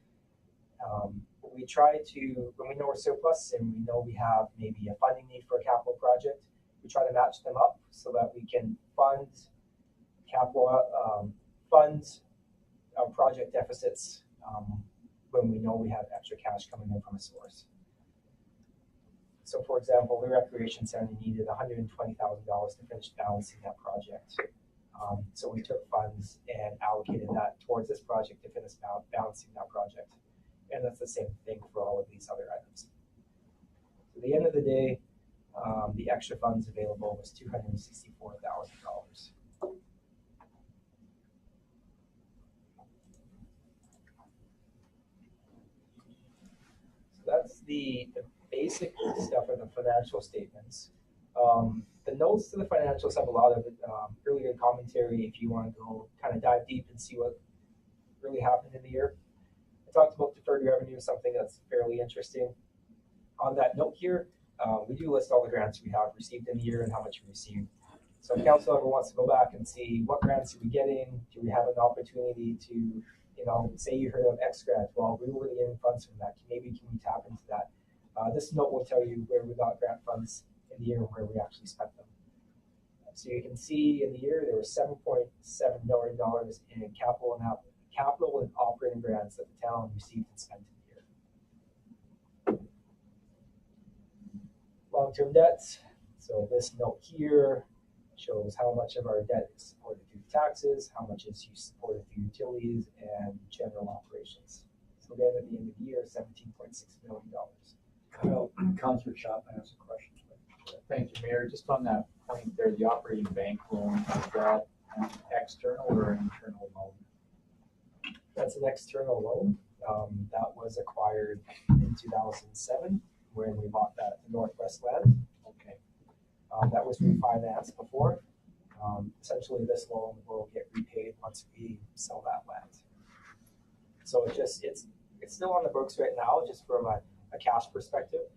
we try to, when we know we're surplus and we know we have maybe a funding need for a capital project, we try to match them up so that we can fund our project deficits when we know we have extra cash coming in from a source. So for example, the recreation center needed $120,000 to finish balancing that project. So we took funds and allocated that towards this project to finish balancing that project. And that's the same thing for all of these other items. So at the end of the day, the extra funds available was $264,000. So that's the basic stuff of the financial statements. The notes to the financials have a lot of really good commentary if you want to go kind of dive deep and see what really happened in the year. I talked about deferred revenue, something that's fairly interesting. On that note here, we do list all the grants we have received in the year and how much we received. So if council ever wants to go back and see what grants are we getting, do we have an opportunity to, say you heard of X grant, well, we were getting funds from that. Maybe can we tap into that? This note will tell you where we got grant funds in the year and where we actually spent them. So you can see in the year there was $7.7 million in capital and operating grants that the town received and spent in the year. Long-term debts. So this note here shows how much of our debt is supported through taxes, how much is supported through utilities and general operations. So again, at the end of the year, $17.6 million. Well, Councillor Chapman has a question. Thank you, Mayor. Just on that point there, the operating bank loan, is that an external or an internal loan? That's an external loan. That was acquired in 2007 when we bought that Northwest land. Okay. That was refinanced before. Essentially, this loan will get repaid once we sell that land. So it's still on the books right now, just from a cash perspective.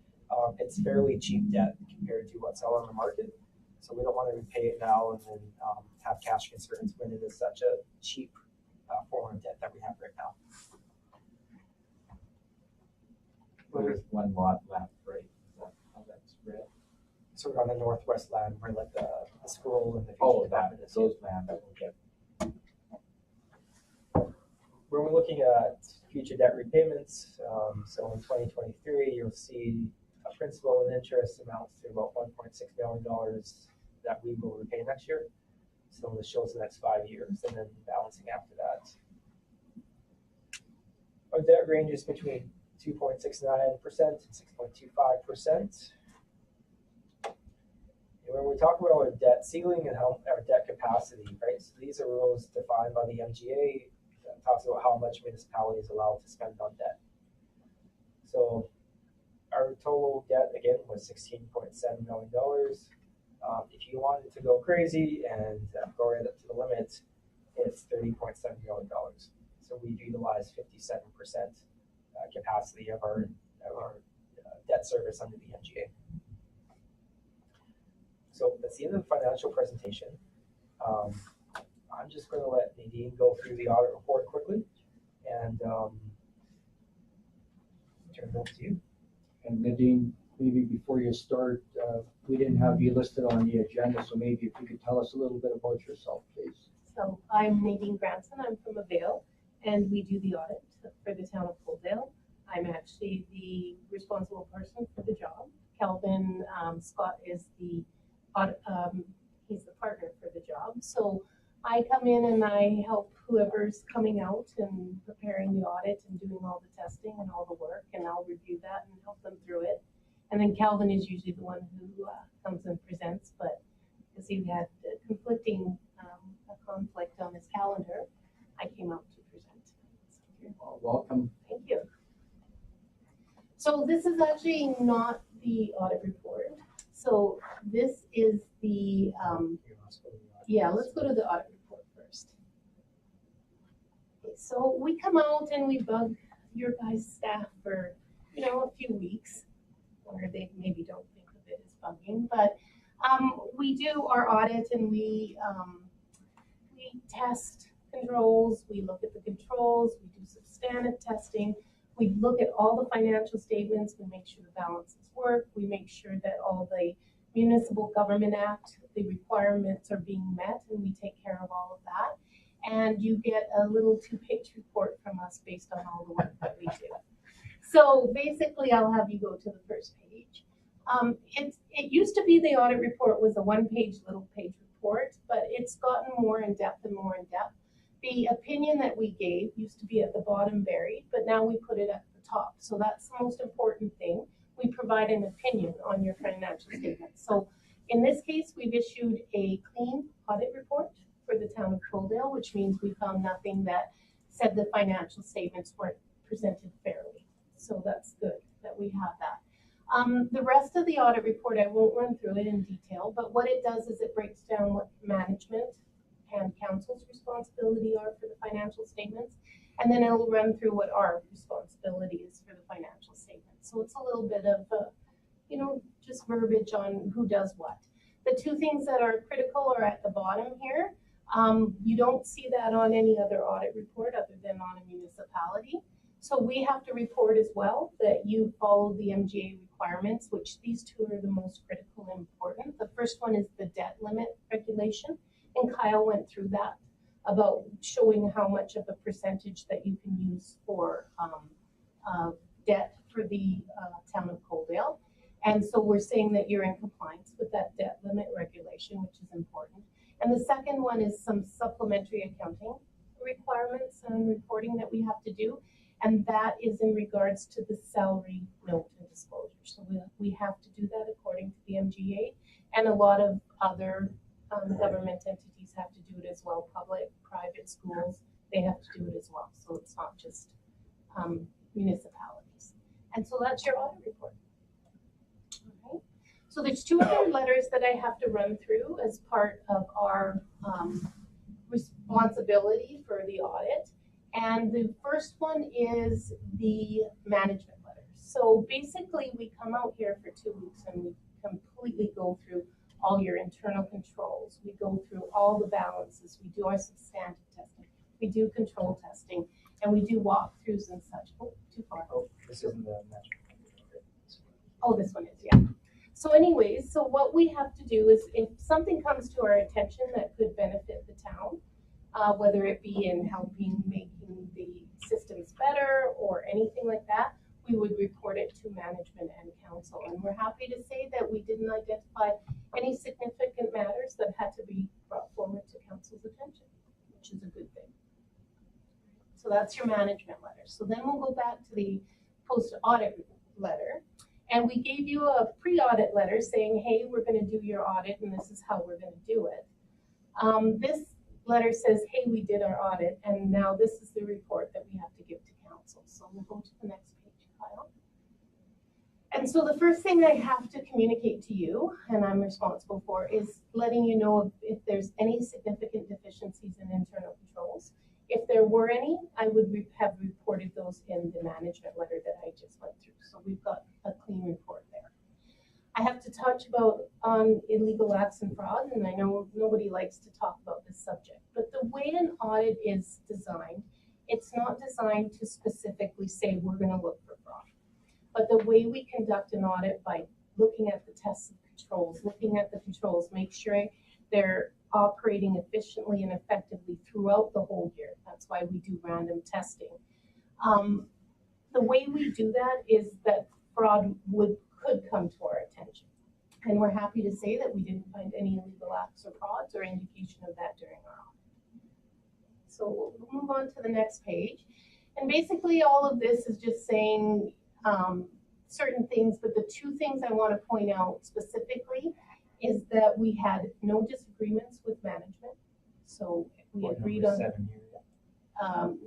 It's fairly cheap debt compared to what's out on the market. So we don't want to repay it now and then have cash concerns when it is such a cheap form of debt that we have right now. There's one lot left, right? Is that how that's read? So we're on the Northwest land where like the school and the Oh, development is. those land. Okay. When we're looking at future debt repayments, so in 2023, you'll see a principal and interest amounts to about $1.6 million that we will repay next year. So this shows the next 5 years and then balancing after that. Our debt ranges between 2.69% and 6.25%. When we talk about our debt ceiling and how our debt capacity, right? So these are rules defined by the MGA that talks about how much municipalities are allowed to spend on debt. So our total debt again was $16.7 million. If you wanted to go crazy and go right up to the limit, it's $30.7 million. So we've utilized 57% capacity of our debt service under the MGA. So that's the end of the financial presentation. I'm just going to let Nadine go through the audit report quickly and turn it over to you. And Nadine, maybe before you start, we didn't have you listed on the agenda, so maybe if you could tell us a little bit about yourself, please. So I'm Nadine Granson. I'm from Avail, and we do the audit for the town of Coaldale. I'm actually the responsible person for the job. Calvin Scott is the audit, he's the partner for the job. So I come in and I help whoever's coming out and preparing the audit and doing all the testing and all the work, and I'll review that and help them through it. And then Calvin is usually the one who comes and presents, but because he had conflicting, a conflict on his calendar, I came out to present. Welcome. Thank you. So this is actually not the audit report. So this is the, yeah, let's go to the audit report first. Okay, so we come out and we bug your guys' staff for, you know, a few weeks, or they maybe don't think of it as bugging, but we do our audit and we test controls, we look at the controls, we do substantive testing, we look at all the financial statements, we make sure the balances work, we make sure that all the Municipal Government Act, the requirements are being met, and we take care of all of that. And you get a little 2-page report from us based on all the work that we do. So basically, I'll have you go to the first page. It used to be the audit report was a 1-page little page report, but it's gotten more in depth and more in depth. The opinion that we gave used to be at the bottom buried, but now we put it at the top. So that's the most important thing. We provide an opinion on your financial statements. So in this case, we've issued a clean audit report for the town of Coaldale, which means we found nothing that said the financial statements weren't presented fairly. So that's good that we have that. The rest of the audit report, I won't run through it in detail, but what it does is it breaks down what management and council's responsibility are for the financial statements, and then it'll run through what our responsibility is for the financial statements. So it's a little bit of, you know, just verbiage on who does what. The two things that are critical are at the bottom here. You don't see that on any other audit report other than on a municipality. So we have to report as well that you follow the MGA requirements, which these two are the most critical and important. The first one is the debt limit regulation, and Kyle went through that about showing how much of a percentage that you can use for debt for the town of Coaldale. And so we're saying that you're in compliance with that debt limit regulation, which is important. And the second one is some supplementary accounting requirements and reporting that we have to do. And that is in regards to the salary note and disclosure. So we have to do that according to the MGA, and a lot of other government entities have to do it as well. Public, private schools, they have to do it as well. So it's not just municipalities. And so that's your audit report. Okay. So there's 2 other letters that I have to run through as part of our responsibility for the audit. And the first one is the management letter. So basically we come out here for 2 weeks and we completely go through all your internal controls. We go through all the balances. We do our substantive testing. We do control testing, and we do walkthroughs and such. Oh, too far. Oh, this isn't the management. Oh, this one is, yeah. So anyways, so what we have to do is if something comes to our attention that could benefit the town, whether it be in helping making the systems better or anything like that, we would report it to management and council. And we're happy to say that we didn't identify any significant matters that had to be brought forward to council's attention, which is a good thing. So that's your management letter. So then we'll go back to the post-audit letter. And we gave you a pre-audit letter saying, hey, we're going to do your audit and this is how we're going to do it. This letter says, hey, we did our audit and now this is the report that we have to give to council. So we'll go to the next page, Kyle. And so the first thing I have to communicate to you, and I'm responsible for, is letting you know if there's any significant deficiencies in internal controls. If there were any, I would have reported those in the management letter that I just went through. So we've got a clean report there. I have to touch on illegal acts and fraud, and I know nobody likes to talk about this subject, but the way an audit is designed, it's not designed to specifically say we're going to look for fraud. But the way we conduct an audit by looking at the tests and controls, looking at the controls, make sure they're operating efficiently and effectively throughout the whole year. That's why we do random testing. The way we do that is that fraud could come to our attention. And we're happy to say that we didn't find any illegal acts or frauds or indication of that during our audit. So we'll move on to the next page. And basically all of this is just saying certain things, but the 2 things I want to point out specifically is that we had no disagreements with management. So we agreed on 7 here.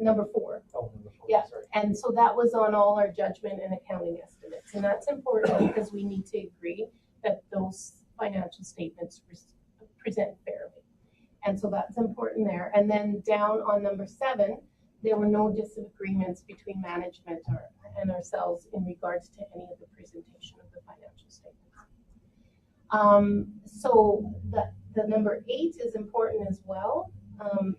number 4. Oh, number 4, Yeah. sorry. And so that was on all our judgment and accounting estimates. And that's important because we need to agree that those financial statements present fairly. And so that's important there. And then down on number 7, there were no disagreements between management and ourselves in regards to any of the presentation of the financial statements. So the number 8 is important as well.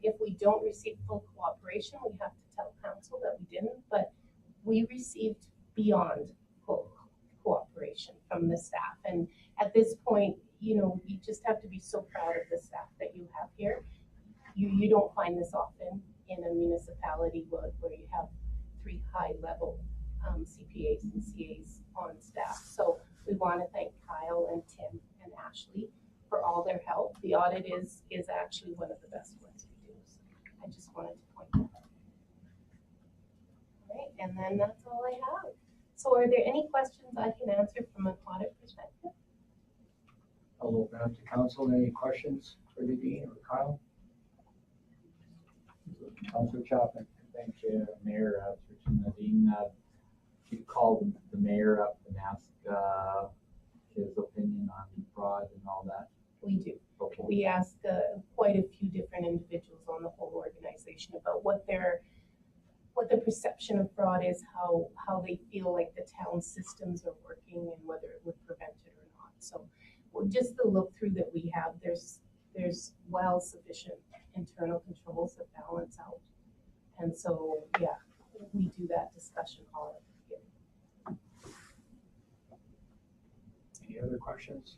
If we don't receive full cooperation, we have to tell council that we didn't, but we received beyond full cooperation from the staff. And at this point, you know, you just have to be so proud of the staff that you have here. You don't find this often in a municipality where you have 3 high-level CPAs and CAs on staff. So we want to thank Kyle and Tim and Ashley for all their help. The audit is actually one of the best ones we do. So I just wanted to point that out. All right, and then that's all I have. So are there any questions I can answer from an audit perspective? I'll open up to council. Any questions for the dean or Kyle? Councilor Chapman. Thank you, Mayor, through Nadine. You called the mayor up and asked his opinion on fraud and all that. We do. Okay. We ask quite a few different individuals on the whole organization about what their perception of fraud is, how they feel like the town systems are working, and whether it would prevent it or not. So just the look through that we have, there's well sufficient internal controls that balance out. And so, yeah, we do that discussion all at the beginning. Any other questions?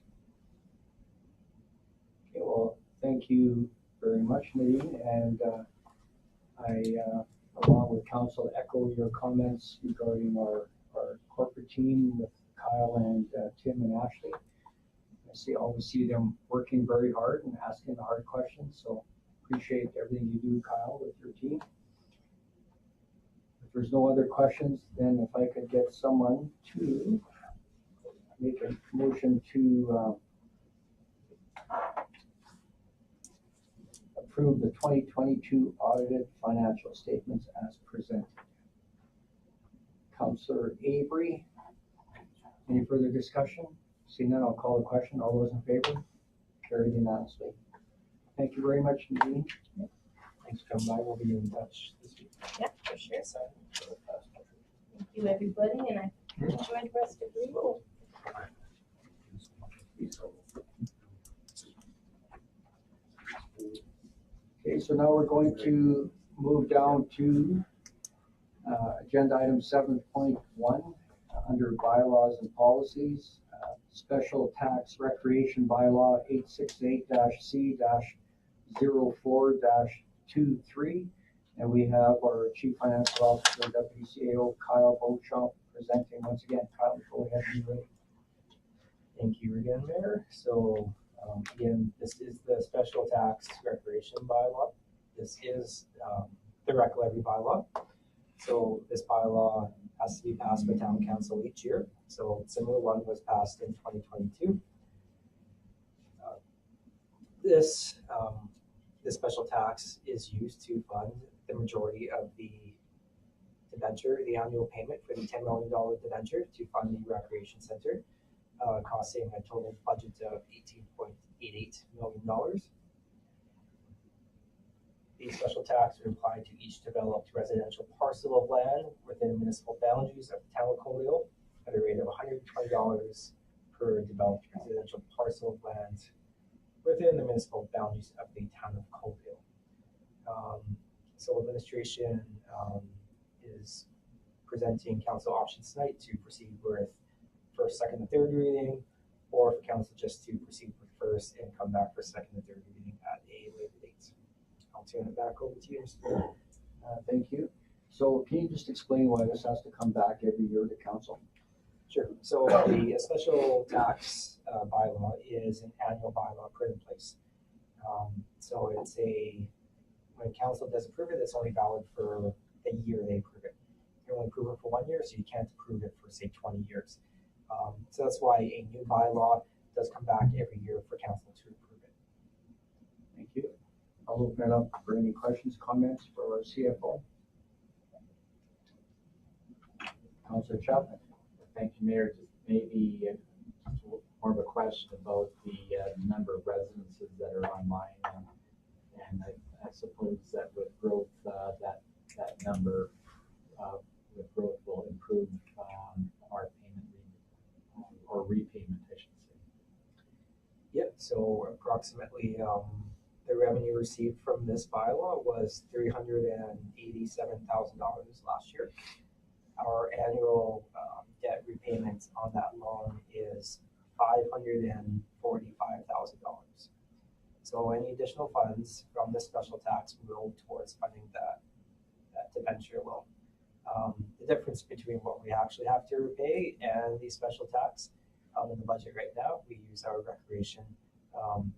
Okay, well, thank you very much, Nadine, and I, along with council, echo your comments regarding our corporate team with Kyle and Tim and Ashley. Always see them working very hard and asking the hard questions, so appreciate everything you do, Kyle, with your team. If there's no other questions, then if I could get someone to make a motion to approve the 2022 audited financial statements as presented. Councillor Avery, any further discussion? Seeing none, I'll call the question. All those in favor? Carried unanimously. Thank you very much, Nadine. Thanks for coming by. We'll be in touch this week. Yeah, for sure. Thank you, everybody, and I enjoyed the rest of the week. Okay, so now we're going to move down to agenda item 7.1 under bylaws and policies. Special tax recreation bylaw 868-C-04-23. And we have our Chief Financial Officer, Deputy CAO, Kyle Beauchamp, presenting once again. Kyle, go ahead and be ready. Thank you again, Mayor. So again, this is the special tax recreation bylaw. This is the rec levy bylaw. So this bylaw has to be passed by town council each year. So a similar one was passed in 2022. This special tax is used to fund the majority of the debenture, the annual payment for the $10 million debenture to fund the recreation center, costing a total budget of $18.88 million. The special tax would apply to each developed residential parcel of land within the municipal boundaries of the town of Coalville at a rate of $120 per developed residential parcel of land within the municipal boundaries of the town of Coalville. So administration is presenting council options tonight to proceed with first, second, and third reading, or for council just to proceed with first and come back for second and third reading at a later date. I'll turn it back over to you, Mr. Mayor. Thank you. So can you just explain why this has to come back every year to council? Sure. So the special tax bylaw is an annual bylaw put in place. So it's when council does approve it, it's only valid for the year they approve it. You only approve it for 1 year, so you can't approve it for, say, 20 years. So that's why a new bylaw does come back every year for council to approve it. Thank you. I'll open it up for any questions, comments for our CFO. Councilor Chapman. Thank you, Mayor. Just maybe more of a question about the number of residences that are online, and I suppose that with growth, that number with growth will improve our payment or repayment, I should say. Yep, so approximately the revenue received from this bylaw was $387,000 last year. Our annual debt repayment on that loan is $545,000. So any additional funds from the special tax will go towards funding that debenture loan. The difference between what we actually have to repay and the special tax in the budget right now, we use our recreation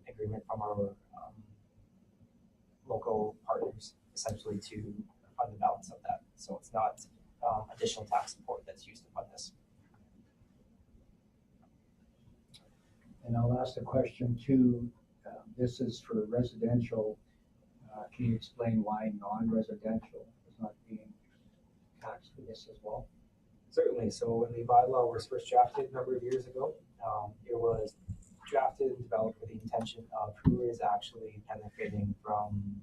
agreement from our local partners essentially to fund the balance of that. So it's not additional tax support that's used to fund this. And I'll ask the question too. This is for residential. Can you explain why non-residential is not being taxed for this as well? Certainly. So when the bylaw was first drafted a number of years ago, it was drafted and developed with the intention of who is actually benefiting from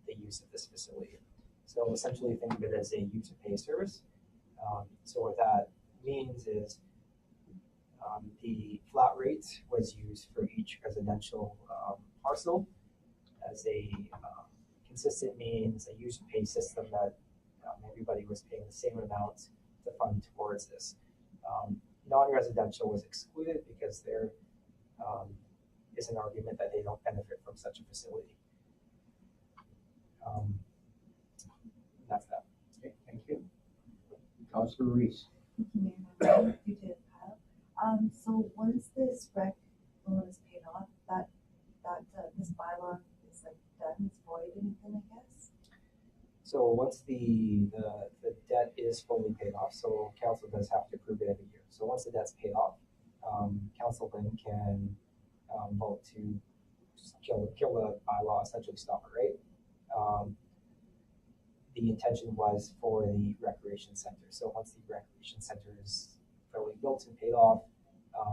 the use of this facility. So essentially think of it as a user pay service. So what that means is the flat rate was used for each residential parcel as a consistent means, a user pay system that everybody was paying the same amount to fund towards this. Non-residential was excluded because there is an argument that they don't benefit from such a facility. That's that. Okay, thank you. Councilor Reese. Thank you, Mayor. So once this rec loan is paid off, that this bylaw is like done, it's void, anything, I guess. So once the debt is fully paid off, so council does have to approve it every year. So once the debt's paid off, council then can vote to kill the bylaw, essentially stop it, right? The intention was for the recreation center. So once the recreation center is fairly built and paid off,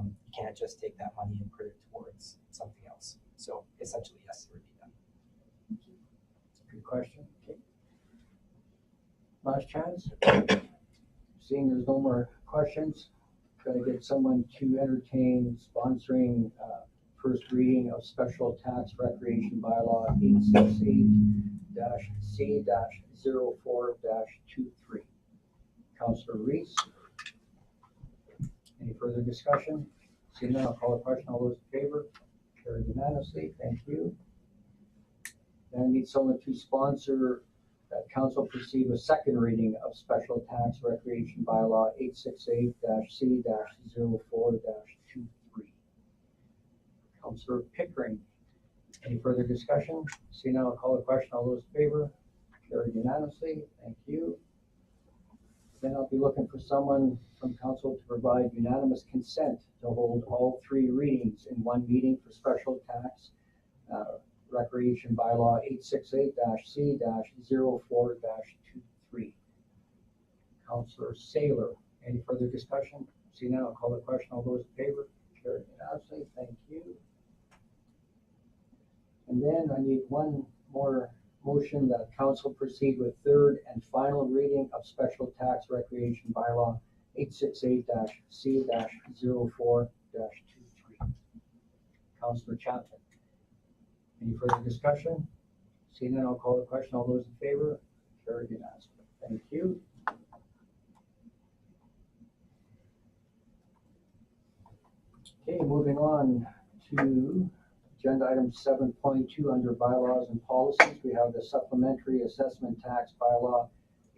you can't just take that money and put it towards something else. So essentially, yes, it would be done. Good question. Okay. Last chance. Seeing there's no more questions, could I get someone to entertain sponsoring first reading of special tax recreation bylaw 868-C-04-23. Councilor Reese. Any further discussion? Seeing none, I'll call the question. All those in favor? Carried unanimously. Thank you. Then I need someone to sponsor that council proceed with second reading of special tax recreation bylaw 868-C-04-23. Councilor Pickering. Any further discussion? Seeing none, I'll call the question. All those in favor? Carried unanimously. Thank you. Then I'll be looking for someone from council to provide unanimous consent to hold all three readings in one meeting for special tax recreation bylaw 868-C-04-23. Councilor Saylor. Any further discussion? See now, I'll call the question. All those in favor? Carried unanimously. Thank you. And then I need one more motion that council proceed with third and final reading of special tax recreation bylaw 868-C-04-23. Councilor Chapman. Any further discussion? Seeing none, I'll call the question. All those in favor? Carried unanimously. Thank you. Okay, moving on to agenda item 7.2 under bylaws and policies. We have the supplementary assessment tax bylaw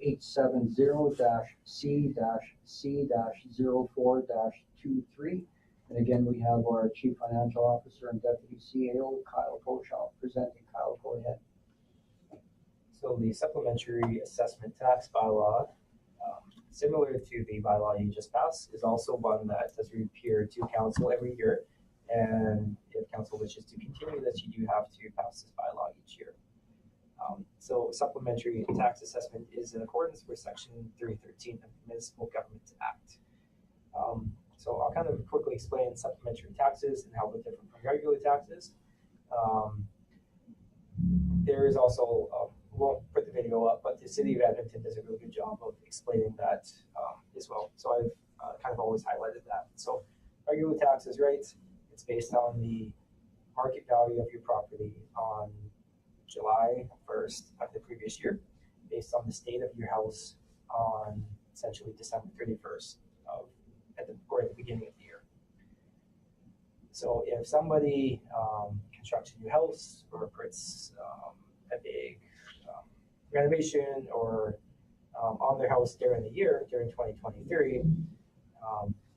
870-C-C-04-23. And again, we have our Chief Financial Officer and Deputy CAO, Kyle Poshaw, presenting. Kyle, go ahead. So the supplementary assessment tax bylaw, similar to the bylaw you just passed, is also one that does reappear to council every year And if council wishes to continue this, you do have to pass this bylaw each year. So supplementary tax assessment is in accordance with section 313 of the Municipal Government Act. So I'll kind of quickly explain supplementary taxes and how they're different from regular taxes. There is also, won't put the video up, but the city of Edmonton does a really good job of explaining that as well. So I've kind of always highlighted that. So regular taxes rates, it's based on the market value of your property on July 1st of the previous year, based on the state of your house on essentially December 31st at the beginning of the year. So if somebody constructs a new house or puts a big renovation or on their house during the year, during 2023,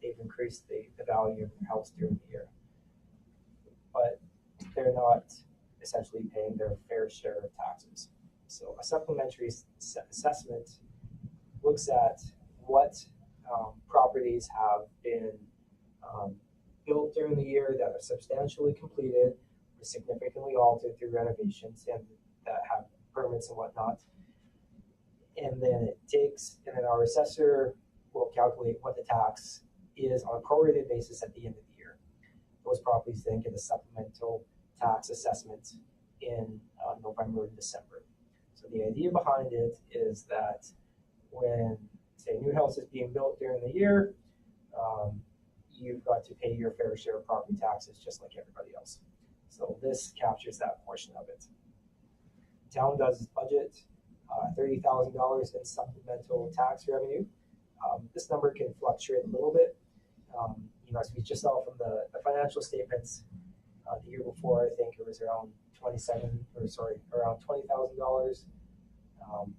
they've increased the value of their house during the year. But they're not essentially paying their fair share of taxes. So a supplementary assessment looks at what properties have been built during the year that are substantially completed or significantly altered through renovations and that have permits and whatnot. And then our assessor will calculate what the tax is on a prorated basis at the end of the year. Those properties then get a supplemental tax assessment in November and December. So the idea behind it is that when, say, a new house is being built during the year, you've got to pay your fair share of property taxes just like everybody else. So this captures that portion of it. The town does its budget, $30,000 in supplemental tax revenue. This number can fluctuate a little bit. As we just saw from the financial statements, the year before, I think it was around around $20,000.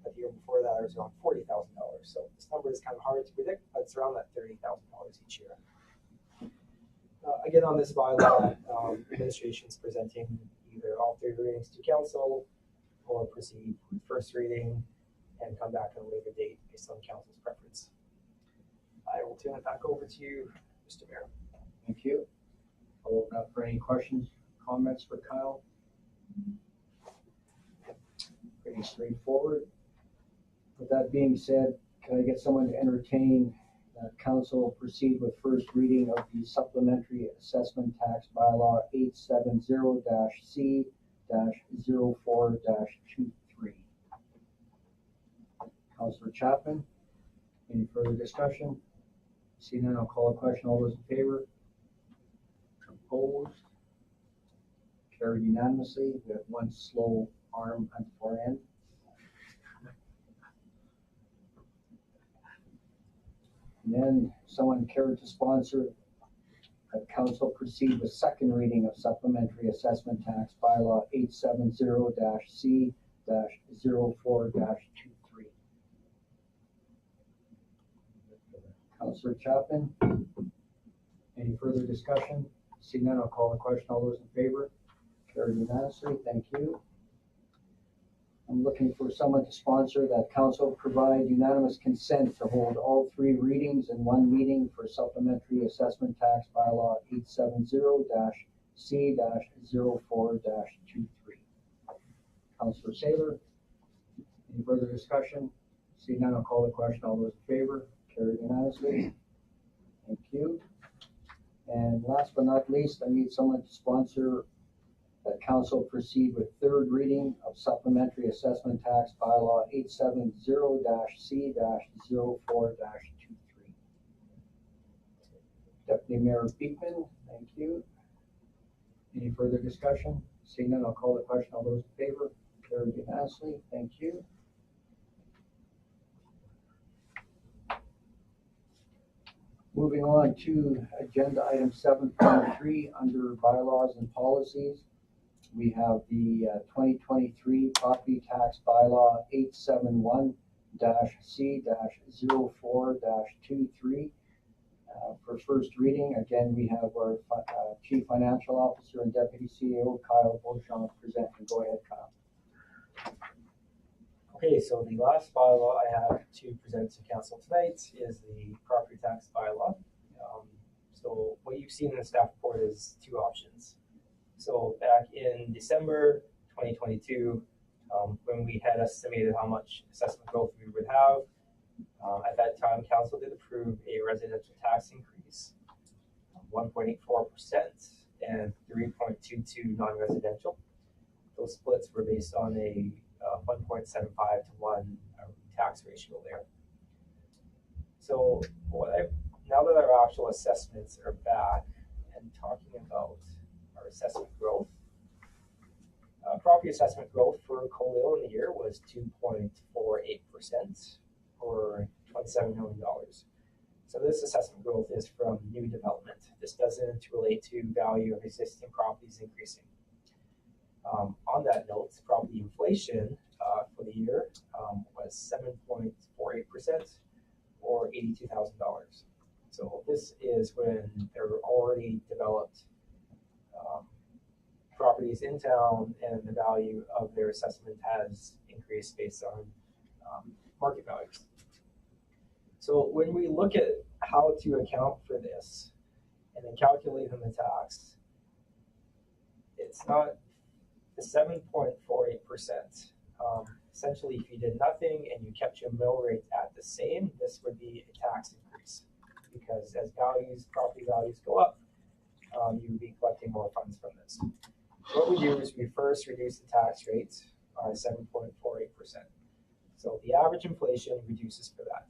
But the year before that, it was around $40,000. So this number is kind of hard to predict, but it's around that $30,000 each year. Again, on this bylaw, administration is presenting either all 3 readings to council or proceed with first reading and come back at a later date based on council's preference. I will turn it back over to you, Mr. Mayor. Thank you. I'll open up for any questions, comments for Kyle. Pretty straightforward. With that being said, can I get someone to entertain council proceed with first reading of the supplementary assessment tax bylaw 870-C-04-23? Councilor Chapman, any further discussion? Seeing none, I'll call a question. All those in favor? Opposed? Carried unanimously. We have one slow arm at the far end. And then someone cared to sponsor that council proceed with second reading of supplementary assessment tax bylaw 870-C-04-23. Councilor Chapman, any further discussion? Seeing none, I'll call the question. All those in favor? Carried unanimously. Thank you. I'm looking for someone to sponsor that council provide unanimous consent to hold all 3 readings in one meeting for supplementary assessment tax bylaw 870-C-04-23. Councilor Saylor, any further discussion? Seeing none, I'll call the question. All those in favor? Carried unanimously. Thank you. And last but not least, I need someone to sponsor that council proceed with third reading of supplementary assessment tax bylaw 870-C-04-23. Deputy Mayor Beekman, thank you. Any further discussion? Seeing none, I'll call the question. All those in favor? Carried unanimously. Thank you. Moving on to agenda item 7.3 under bylaws and policies. We have the 2023 property tax bylaw 871-C-04-23 for first reading. Again, we have our Chief Financial Officer and Deputy CEO Kyle Beauchamp presenting. Go ahead, Kyle. Okay, so the last bylaw I have to present to council tonight is the property tax bylaw. So what what you've seen in the staff report is two options. So back in December 2022, when we had estimated how much assessment growth we would have, at that time, council did approve a residential tax increase of 1.84% and 3.22 non-residential. Those splits were based on a 1.75 to 1 tax ratio there. So now that our actual assessments are back and talking about our assessment growth, property assessment growth for Coalville in the year was 2.48% or $27 million. So this assessment growth is from new development. This doesn't relate to value of existing properties increasing. On that note, property inflation for the year was 7.48% or $82,000. So this is when there were already developed properties in town and the value of their assessment has increased based on market values. So when we look at how to account for this and then calculate the tax, it's not the 7.48%. Essentially, if you did nothing and you kept your mill rate at the same, this would be a tax increase because as property values go up, you would be collecting more funds from this. So what we do is we first reduce the tax rate by 7.48%. So the average inflation reduces for that.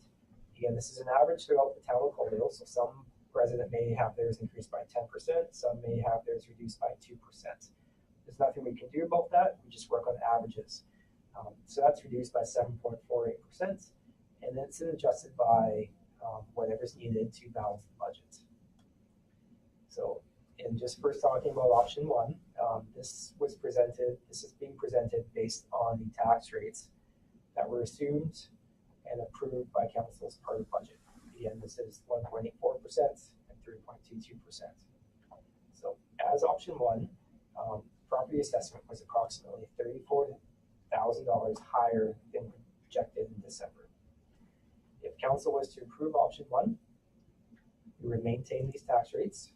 Again, this is an average throughout the town of Coalville, so some resident may have theirs increased by 10%, some may have theirs reduced by 2%. There's nothing we can do about that, we just work on averages. So that's reduced by 7.48%, and then it's adjusted by whatever's needed to balance the budget. So, and just first talking about option one, this is being presented based on the tax rates that were assumed and approved by council as part of the budget. Again, this is 1.84% and 3.22%. So as option one, property assessment was approximately $34,000 higher than projected in December. If council was to approve option one, we would maintain these tax rates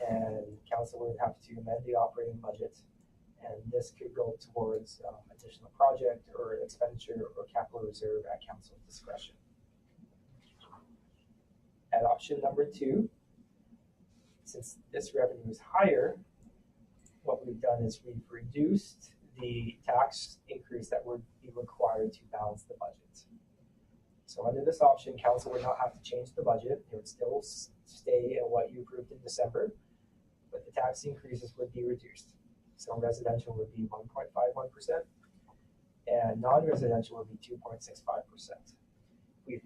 and council would have to amend the operating budget, and this could go towards additional project or expenditure or capital reserve at council's discretion. At option number two, since this revenue is higher, what we've done is we've reduced the tax increase that would be required to balance the budget. So under this option, council would not have to change the budget. It would still stay at what you approved in December, but the tax increases would be reduced. So residential would be 1.51% and non-residential would be 2.65%. We've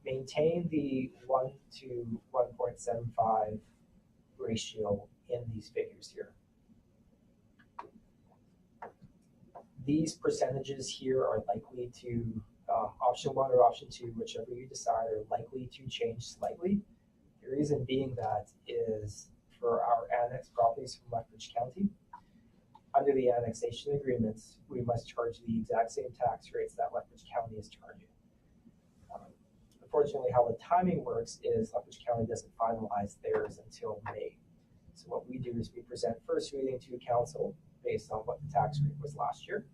maintained the 1 to 1.75 ratio in these figures here. These percentages here are likely to, option one or option two, whichever you decide, are likely to change slightly. The reason being that is for our annexed properties from Lethbridge County, under the annexation agreements, we must charge the exact same tax rates that Lethbridge County is charging. Unfortunately, how the timing works is Lethbridge County doesn't finalize theirs until May. So what we do is we present first reading to council based on what the tax rate was last year.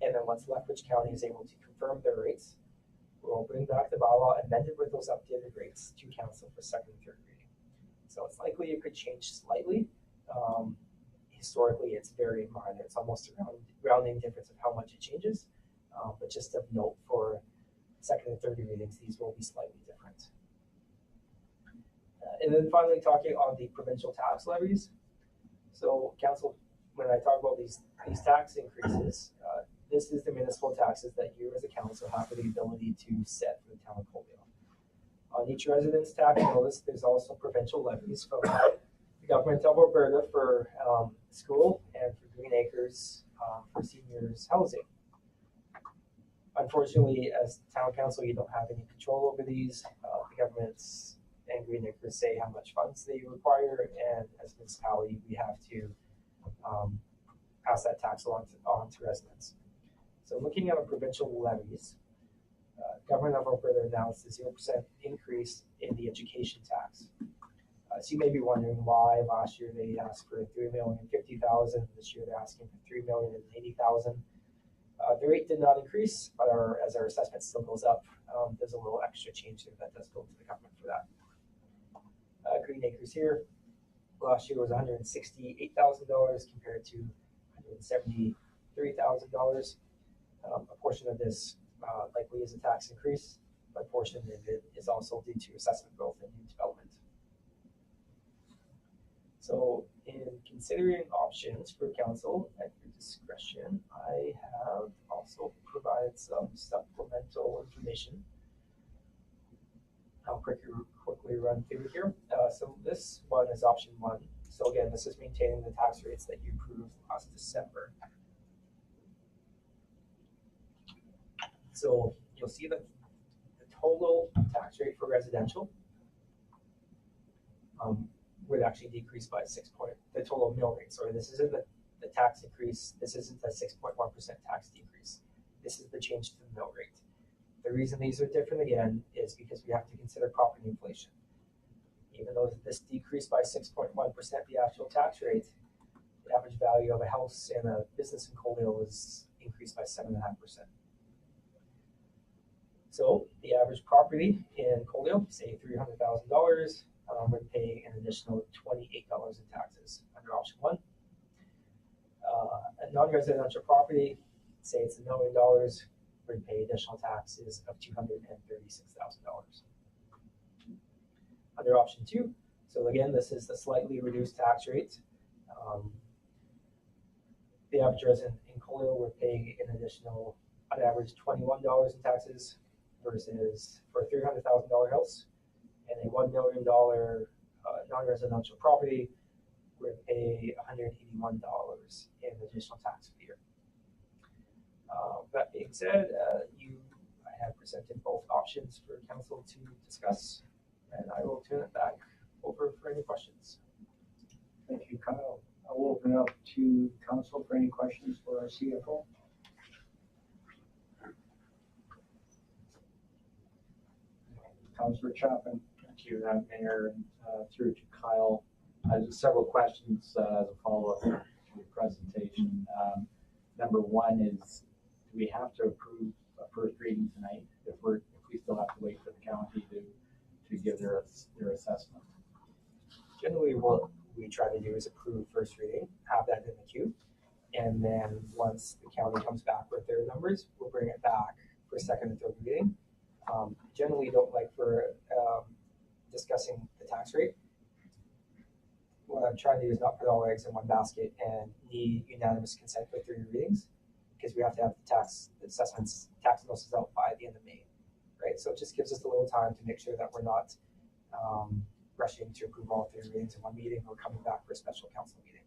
And then once Lethbridge County is able to confirm their rates, we'll bring back the bylaw amended with those updated rates to council for second and third reading. So it's likely it could change slightly. Historically, it's very minor. It's almost a rounding difference of how much it changes. But just of note for second and third readings, these will be slightly different. And then finally, talking on the provincial tax levies. So council, when I talk about these tax increases, this is the municipal taxes that you as a council have the ability to set for the town of Coalville. On each residence tax notice, there's also provincial levies from the government of Alberta for school and for Green Acres for seniors housing. Unfortunately, as town council, you don't have any control over these. The governments and Green Acres say how much funds they require, and as a municipality, we have to pass that tax on to residents. So looking at our provincial levies, government of Alberta announced a 0% increase in the education tax. So you may be wondering why last year they asked for $3,050,000. This year they're asking for $3,080,000. The rate did not increase, but as our assessment still goes up, there's a little extra change there that does go to the government for that. Green acres here, last year was $168,000 compared to $173,000. A portion of this likely is a tax increase, but a portion of it is also due to assessment growth and new development. So in considering options for council at your discretion, I have also provided some supplemental information. I'll quickly run through here. So this one is option 1. So again, this is maintaining the tax rates that you approved last December. So you'll see that the total tax rate for residential would actually decrease by the total mill rate. Sorry, this isn't the tax increase. This isn't the 6.1% tax decrease. This is the change to the mill rate. The reason these are different again is because we have to consider property inflation. Even though this decreased by 6.1% the actual tax rate, the average value of a house and a business in Coalville is increased by 7.5%. So the average property in Coalville, say $300,000, would pay an additional $28 in taxes under option 1. A non-residential property, say it's $1 million, would pay additional taxes of $236,000. Under option 2, so again, this is the slightly reduced tax rate. The average resident in Coalville would pay an additional, on average, $21 in taxes versus for a $300,000 house, and a $1 million non-residential property would pay $181 in additional tax per year. That being said, I have presented both options for council to discuss, and I will turn it back over for any questions. Thank you, Kyle. I'll open up to council for any questions for our CFO. Councilor Chapman. Thank you, Mayor, and through to Kyle. Just several questions as a follow-up to your presentation. Number 1 is, do we have to approve a first reading tonight if we still have to wait for the county to give their assessment? Generally, what we try to do is approve first reading, have that in the queue, and then once the county comes back with their numbers, we'll bring it back for second and third reading. Generally, don't like for discussing the tax rate. What I'm trying to do is not put all eggs in one basket and need unanimous consent for 3 readings, because we have to have the tax notices out by the end of May, right? So it just gives us a little time to make sure that we're not rushing to approve all 3 readings in one meeting or coming back for a special council meeting.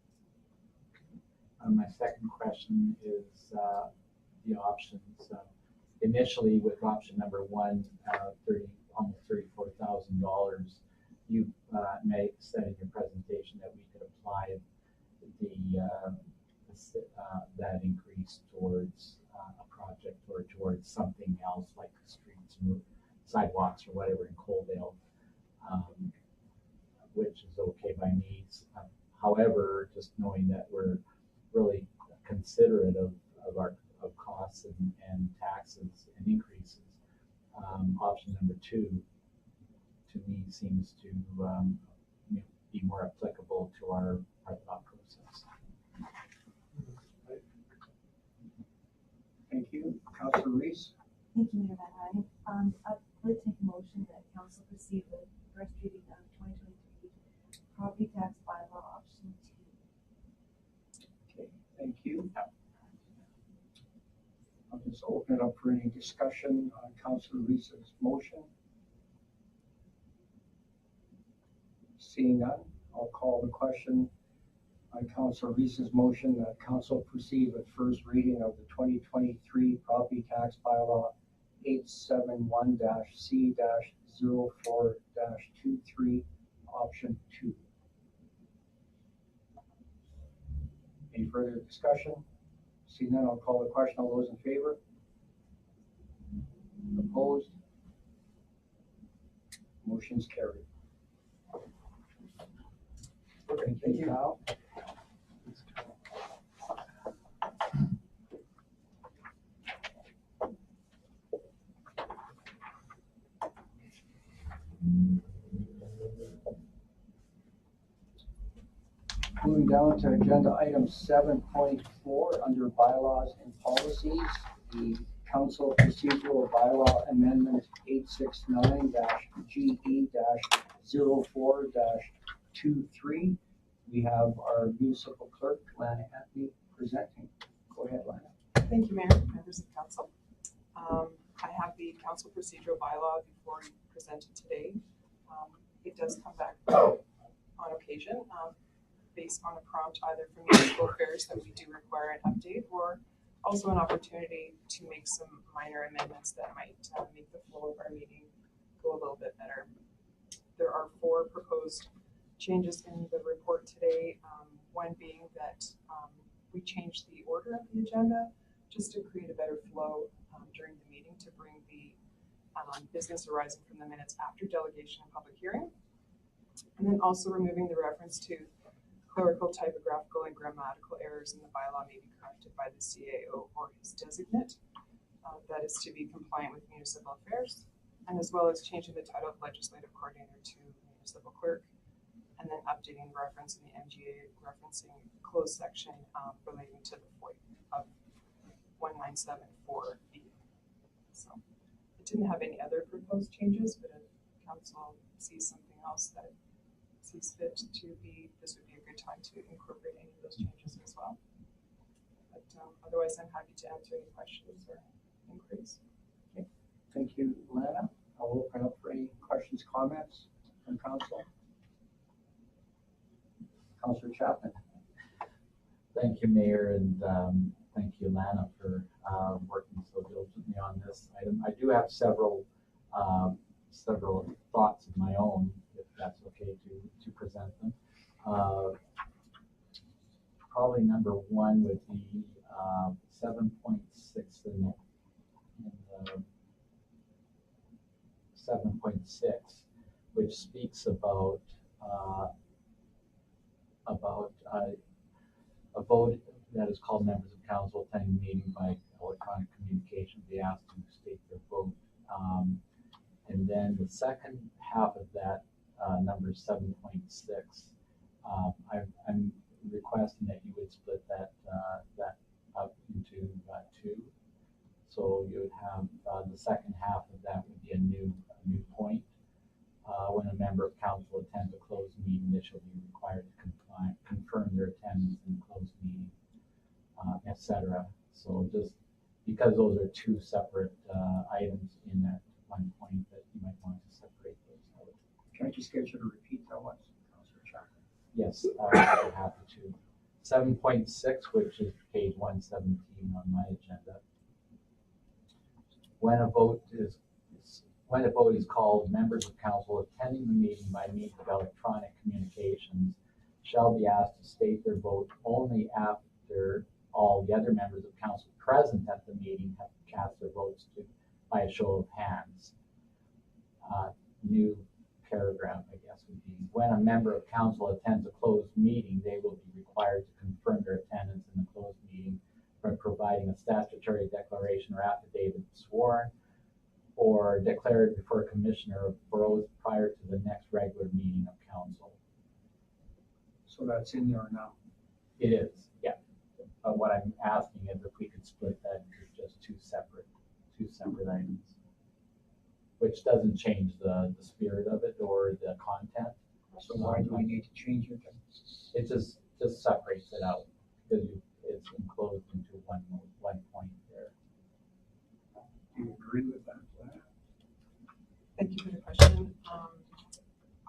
My second question is the options. Initially, with option number 1, almost $34,000, you said in your presentation that we could apply that increase towards a project or towards something else like streets and sidewalks or whatever in Coalville, which is okay by me. However, just knowing that we're really considerate of costs and taxes and increases, option number 2 to me seems to be more applicable to our thought process. Thank you. Councilor Reese. Thank you, Mayor Van Rijn. I'd like to make a motion that council proceed with first reading of 2023 property tax bylaw option 2. Okay, thank you. I'll just open it up for any discussion on Councilor Reese's motion. Seeing none, I'll call the question on Councilor Reese's motion that council proceed with first reading of the 2023 property tax bylaw 871-C-04-23 option 2. Any further discussion? Seeing none, I'll call the question. All those in favor? Opposed? Motion's carried. Thank Thank you, you. Kyle. Moving down to agenda item 7.4 under bylaws and policies, the council procedural bylaw amendment 869-GE-04-23. We have our municipal clerk, Lana Anthony, presenting. Go ahead, Lana. Thank you, Mayor, members of council. I have the council procedural bylaw before you presented today. It does come back on occasion based on a prompt either from municipal affairs that we do require an update, or also an opportunity to make some minor amendments that might make the flow of our meeting go a little bit better. There are 4 proposed changes in the report today. One being that we changed the order of the agenda just to create a better flow during the meeting, to bring the business arising from the minutes after delegation and public hearing. And then also removing the reference to clerical, typographical, and grammatical errors in the bylaw may be corrected by the CAO or his designate. That is to be compliant with municipal affairs, and as well as changing the title of legislative coordinator to municipal clerk, and then updating the reference in the MGA referencing closed section relating to the FOIP of 1974B. So it didn't have any other proposed changes, but if council sees something else that sees fit to be, this would be a good time to incorporate any of those changes as well. But otherwise, I'm happy to answer any questions or inquiries. Okay. Thank you, Lana. I'll open up for any questions, comments from council. Councilor Chapman. Thank you, Mayor, and thank you, Lana, for working so diligently on this item. I do have several thoughts of my own, if that's okay to present them. Probably number one would be 7.6 in 7.6, which speaks about a vote that is called members of council attending the meeting by electronic communication. Be asked to state their vote. And then the second half of that, number 7.6, I'm requesting that you would split that up into 2. So you would have the second half of that would be a new point. When a member of council attends a closed meeting, they shall be required to confirm their attendance in the closed meeting, etc. So just because those are 2 separate items in that one point, that you might want to separate those out. Can I just get you to repeat that once, Councilor Chapman? Yes, I'd be happy to. 7.6, which is page 117 on my agenda. When a vote is called, members of council attending the meeting by means of electronic communications shall be asked to state their vote only after all the other members of council present at the meeting have cast their votes by a show of hands. New paragraph, I guess, would be, when a member of council attends a closed meeting, they will be required to confirm their attendance in the closed meeting by providing a statutory declaration or affidavit sworn or declared before a commissioner of boroughs prior to the next regular meeting of council. So that's in there now. It is, yeah. But what I'm asking is if we could split that into just two separate items, which doesn't change the spirit of it or the content. So why do we need to change it? It just separates it out because it's enclosed into one point there. Do you agree with that? Thank you for the question.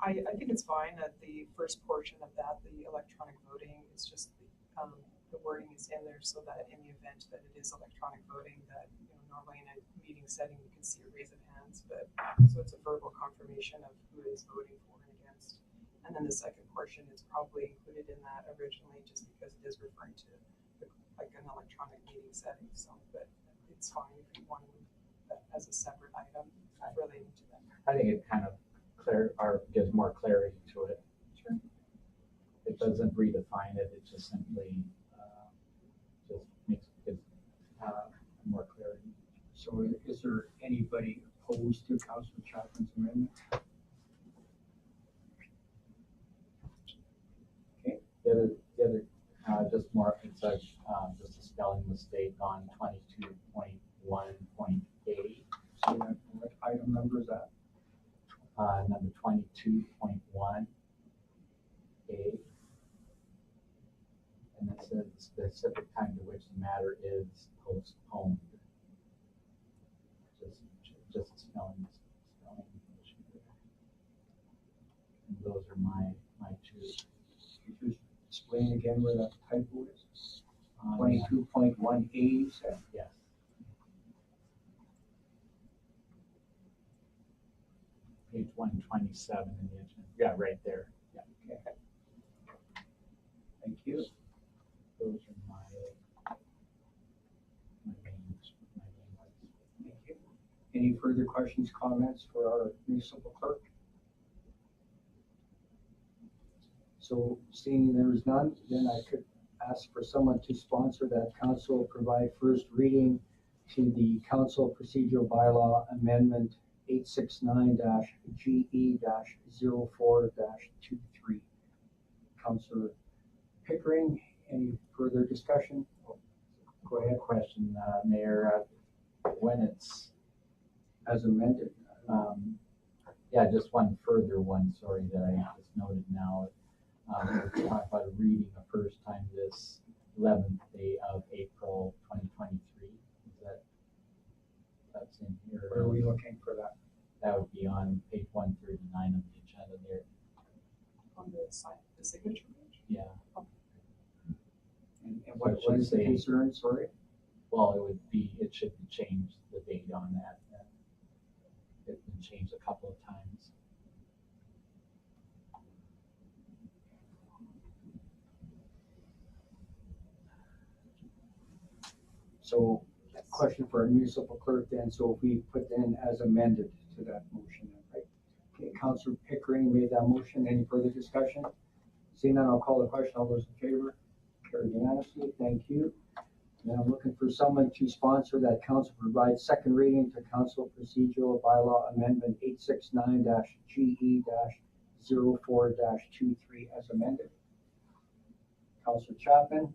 I think it's fine that the first portion of that, the electronic voting, is just the wording is in there so that in the event that it is electronic voting, that normally in a meeting setting you can see a raise of hands, but so it's a verbal confirmation of who is voting for and against. And then the second portion is probably included in that originally just because it is referring to like an electronic meeting setting. So, but it's fine if you want to move that as a separate item relating to that. I think it kind of gives more clarity to it. Sure. It doesn't redefine it, it just simply, just makes it, more clarity. So is there anybody opposed to Councilor Chapman's amendment? Okay. The other, just more, it's a, just a spelling mistake on 22.1.8. So that, what item number is that? Number 22.1A. And it says specific time to which the matter is postponed. Just a spelling issue there. And those are my two. Could you explain again where that typo is? 22.1A, you said? Yes. Page 127 in the agenda. Yeah, right there. Yeah. Okay. Thank you. Those are my main ones. Thank you. Any further questions, comments for our municipal clerk? So seeing there is none, then I could ask for someone to sponsor that council provide first reading to the council procedural bylaw amendment 869-GE-04-23. Councilor Pickering, any further discussion? Go ahead. Question, Mayor. When it's as amended. Yeah, just one further one, sorry, that I just noted now. We're talking about reading the first time this 11th day of April 2023. Is that's in here? Where are we looking for that? That would be on page 139 of the agenda there. On the side, the signature page? Yeah. And what is the concern, sorry? Well, it should be changed, the date on that. It's been changed a couple of times. So, question for our municipal clerk then, so if we put in as amended to that motion, right? Okay, Councilor Pickering made that motion. Any further discussion? Seeing none, I'll call the question. All those in favor? Carried unanimously. Thank you. Now I'm looking for someone to sponsor that council provide second reading to council procedural bylaw amendment 869-GE-04-23 as amended. Councilor Chapman.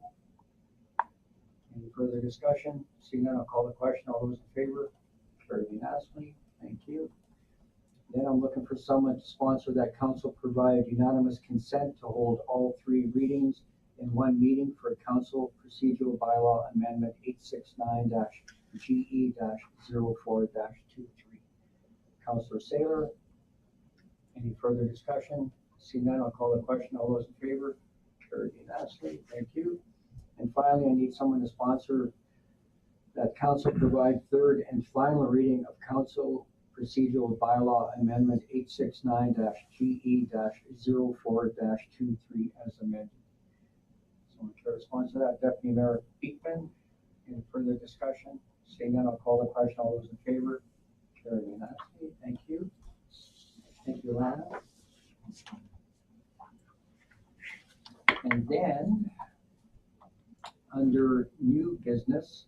Any further discussion? Seeing none, I'll call the question. All those in favor? Carried unanimously. Thank you. Then I'm looking for someone to sponsor that council provide unanimous consent to hold all three readings in one meeting for council procedural bylaw amendment 869-GE-04-23. Councilor Saylor. Any further discussion? Seeing none, I'll call the question. All those in favor? Carried unanimously. Thank you. And finally, I need someone to sponsor that council provide third and final reading of council procedural bylaw amendment 869-GE-04-23 as amended. Someone care to sponsor that? Deputy Mayor Beekman. Any further discussion? Seeing none, I'll call the question. All those in favor? Carried unanimously. Thank you. Thank you, Lana. And then, under new business,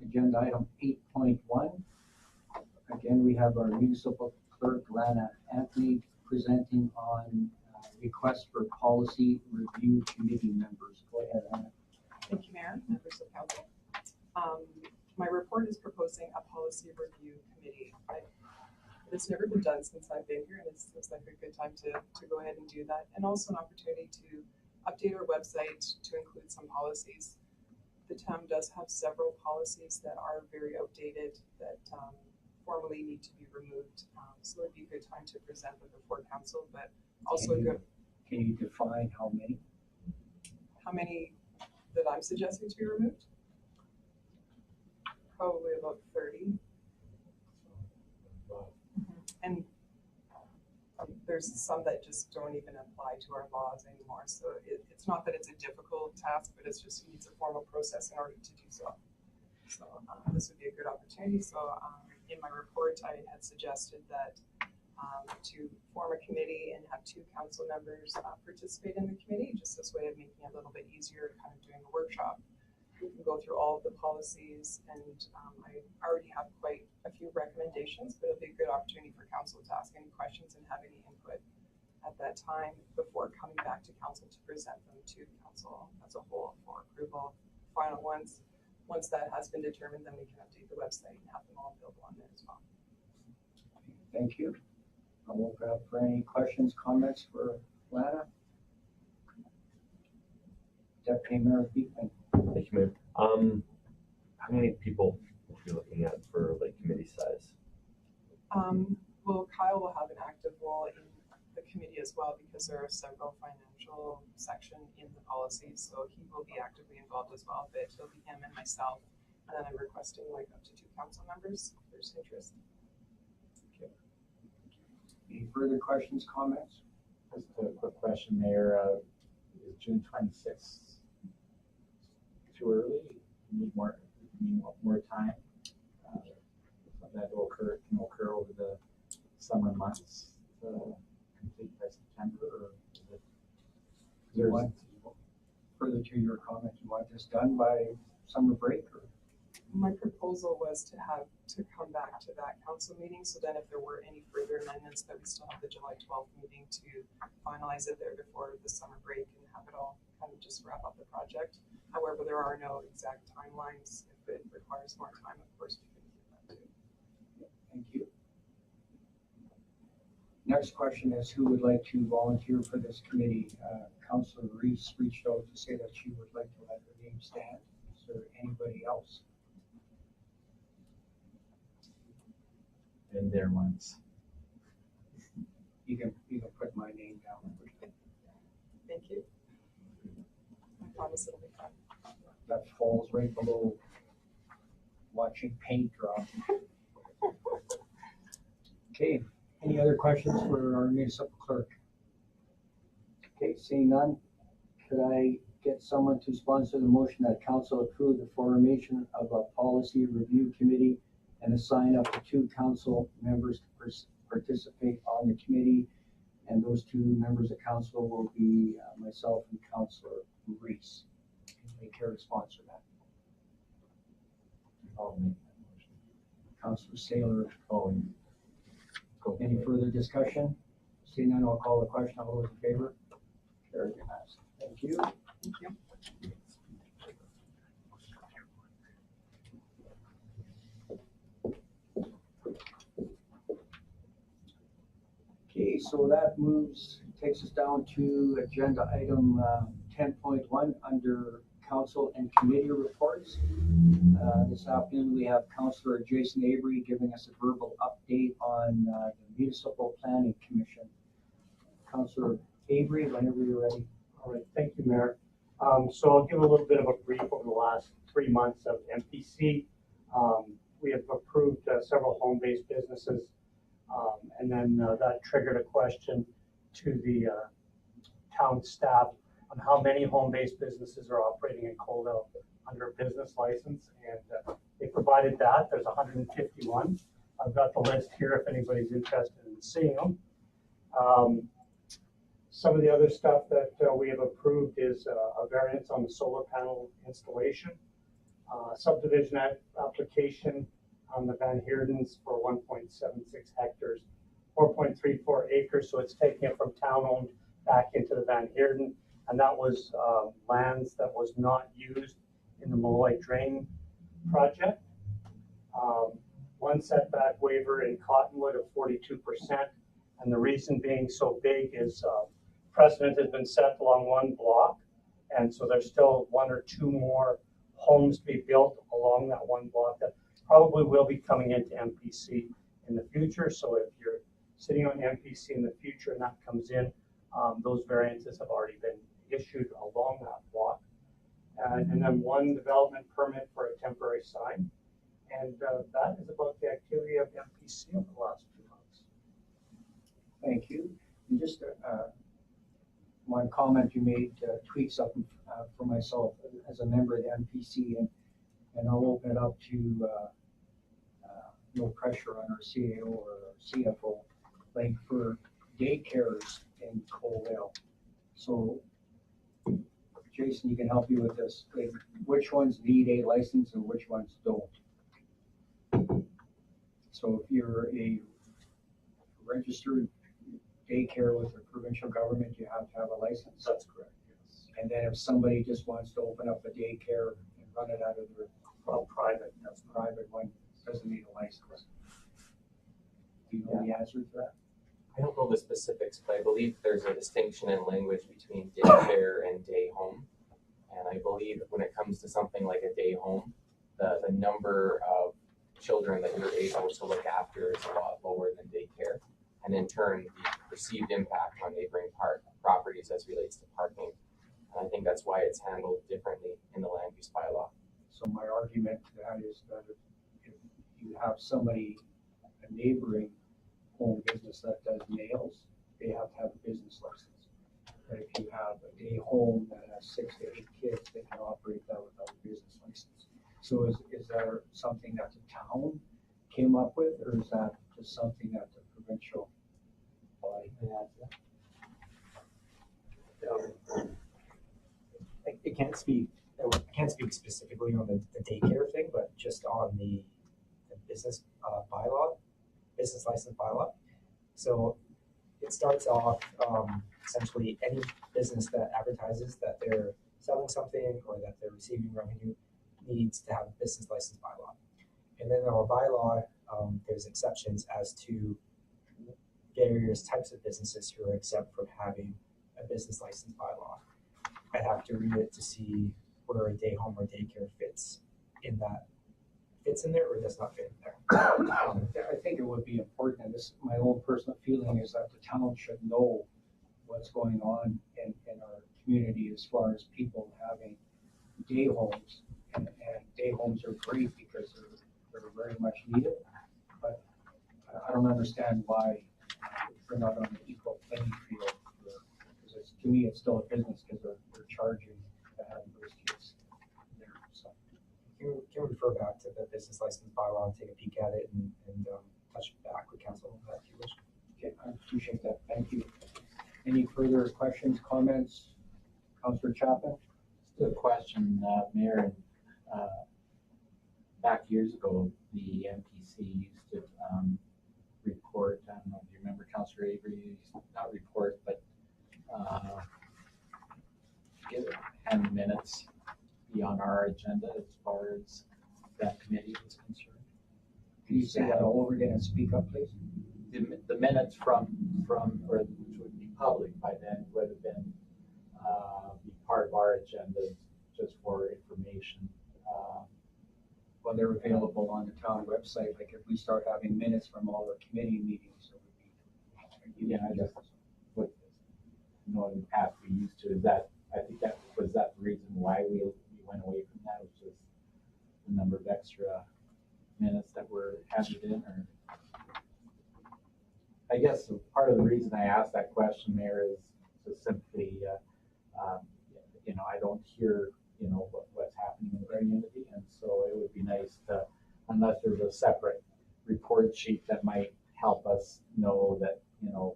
agenda item 8.1. Again, we have our municipal clerk, Land Acknowledgement, presenting on requests for policy review committee members. Go ahead, Anna. Thank you, Mayor, members of council. My report is proposing a policy review committee. It's never been done since I've been here, and it seems like a good time to go ahead and do that. And also an opportunity to update our website to include some policies. The town does have several policies that are very outdated that formally need to be removed. So it'd be a good time to present them before council, but also Can you define how many? How many that I'm suggesting to be removed? Probably about 30. And there's some that just don't even apply to our laws anymore. So it's not that it's a difficult task, but it's just needs a formal process in order to do so. So this would be a good opportunity. So in my report, I had suggested that to form a committee and have 2 council members participate in the committee, just this way of making it a little bit easier kind of doing a workshop. We can go through all of the policies, and I already have quite a few recommendations, but it'll be a good opportunity for council to ask any questions and have any input at that time before coming back to council to present them to council as a whole for approval. Final ones, once that has been determined, then we can update the website and have them all available on there as well. Thank you. I'll open up for any questions, comments for Lana. Deputy Mayor Beekman. Thank you, Mayor. How many people are you looking at for like committee size? Well, Kyle will have an active role in the committee as well because there are several financial sections in the policy, so he will be actively involved as well. But it'll be him and myself, and then I'm requesting like up to 2 council members if there's interest. Okay. Any further questions, comments? Just a quick question, Mayor. Is June 26th too early? You need more time? That will can occur over the summer months, complete by September, or is it? You want, further to your comment, you want this done by summer break? Or? My proposal was to come back to that council meeting, so then if there were any further amendments, that we still have the July 12th meeting to finalize it there before the summer break and have it all kind of just wrap up the project. However, there are no exact timelines. If it requires more time, of course, we can do that too. Thank you. Next question is who would like to volunteer for this committee? Councillor Reese reached out to say that she would like to let her name stand. Is there anybody else? Been there once. You can put my name down. Thank you. I promise it'll be fun. That falls right below watching paint dry. Okay, any other questions for our municipal clerk? Okay, seeing none, could I get someone to sponsor the motion that council approve the formation of a policy review committee and assign up to 2 council members to participate on the committee, and those 2 members of council will be myself and Councillor Reese. Anybody care to sponsor that? I'll make that motion. Councillor Saylor. Oh, Any further discussion? Seeing none, I'll call the question. All those in favor? Carried unanimously. Thank you. Thank you. Okay, so that takes us down to agenda item 10.1 under council and committee reports. This afternoon we have Councillor Jason Avery giving us a verbal update on the Municipal Planning Commission. Councillor Avery, whenever you're ready. All right, thank you, Mayor. So I'll give a little bit of a brief over the last 3 months of MPC. We have approved several home-based businesses, and then that triggered a question to the town staff on how many home-based businesses are operating in Coldale under a business license, and they provided that. There's 151. I've got the list here if anybody's interested in seeing them. Some of the other stuff that we have approved is a variance on the solar panel installation, subdivision application on the Van Heerdens for 1.76 hectares, 4.34 acres. So it's taking it from town-owned back into the Van Heerden, and that was lands that was not used in the Malloy Drain project. One setback waiver in Cottonwood of 42%, and the reason being so big is precedent has been set along one block, and so there's still 1 or 2 more homes to be built along that one block that probably will be coming into MPC in the future. So if you're sitting on MPC in the future and that comes in, those variances have already been issued along that block. And then 1 development permit for a temporary sign. And that is about the activity of MPC over the last 2 months. Thank you. And just one comment you made tweaks up for myself as a member of the MPC, and I'll open it up to no pressure on our CAO or our CFO. like for daycares in Coalville. So Jason, you can help you with this, like which ones need a license and which ones don't. So if you're a registered daycare with the provincial government, you have to have a license. That's correct, yes. And then if somebody just wants to open up a daycare and run it out of their Private. that's private one, doesn't need a license. Do you know the answer to that? I don't know the specifics, but I believe there's a distinction in language between daycare and day home. And I believe when it comes to something like a day home, the number of children that you're able to look after is a lot lower than daycare. And in turn, the perceived impact on neighboring properties as relates to parking. And I think that's why it's handled differently in the land use bylaw. So my argument to that is that if you have somebody, a neighboring home business that does nails, they have to have a business license. But if you have a day home that has 6 to 8 kids, they can operate that without a business license. So is there something that the town came up with, or is that just something that the provincial body had? I can't speak specifically on the daycare thing, but just on the business bylaw, business license bylaw. So it starts off essentially any business that advertises that they're selling something or that they're receiving revenue needs to have a business license bylaw. And then in our bylaw, there's exceptions as to various types of businesses who are exempt from having a business license bylaw. I'd have to read it to see where a day home or daycare fits in there or does not fit in there. I think it would be important, and this my own personal feeling is that the town should know what's going on in our community as far as people having day homes. And day homes are great because they're very much needed, but I don't understand why they're not on an equal playing field. Because to me, it's still a business because they're charging to have those kids there. So You can refer back to the business license bylaw and take a peek at it and touch back with council on that if you wish. okay, I appreciate that. Thank you. Any further questions, comments? Councillor Chapman? Just a question, Mayor. Back years ago, the MPC used to report, I don't know if you remember Councillor Avery, used to not report, but and minutes be on our agenda as far as that committee is concerned. Can you say that all over again and speak up, please? The minutes from or which would be public by then would have been be part of our agenda just for information. Well, they're available on the town website. Like if we start having minutes from all the committee meetings, it would be. Yeah, I guess what in the past we used to is that I think that was the reason why we went away from that, was just the number of extra minutes that were handed in. Or I guess part of the reason I asked that question, Mayor, is to simply I don't hear what's happening in the community, and so it would be nice to, unless there's a separate report sheet that might help us know that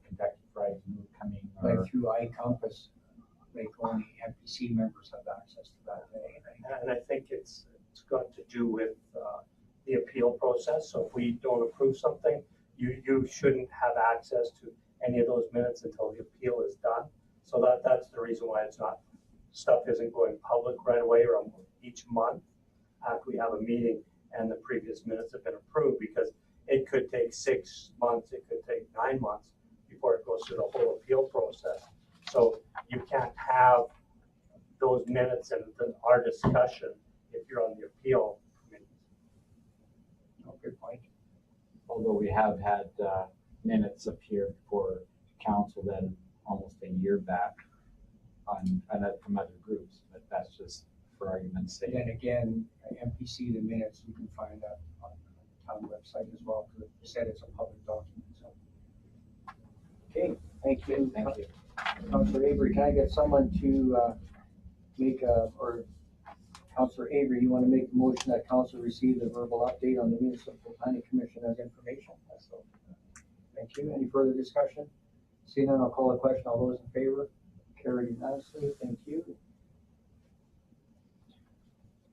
Kentucky Fried Food coming. Like through iCompass, like only MPC members have access to that. And I think it's got to do with the appeal process. So if we don't approve something, you shouldn't have access to any of those minutes until the appeal is done. So that's the reason why stuff isn't going public right away or each month after we have a meeting and the previous minutes have been approved, because it could take 6 months, it could take 9 months before it goes through the whole appeal process. So you can't have those minutes and our discussion if you're on the appeal committee. Oh, good point. Although we have had minutes appear for council then almost a year back from other groups, but that's just for argument's sake. And then again, MPC, the minutes, you can find that on the town website as well, because you said it's a public document. So. Okay, thank you. Thank you. Councillor Avery, can I get someone to or Councillor Avery, you want to make the motion that council receive the verbal update on the municipal planning commission as information? Thank you. Any further discussion? Seeing none, I'll call the question. All those in favor? Carried unanimously. Thank you.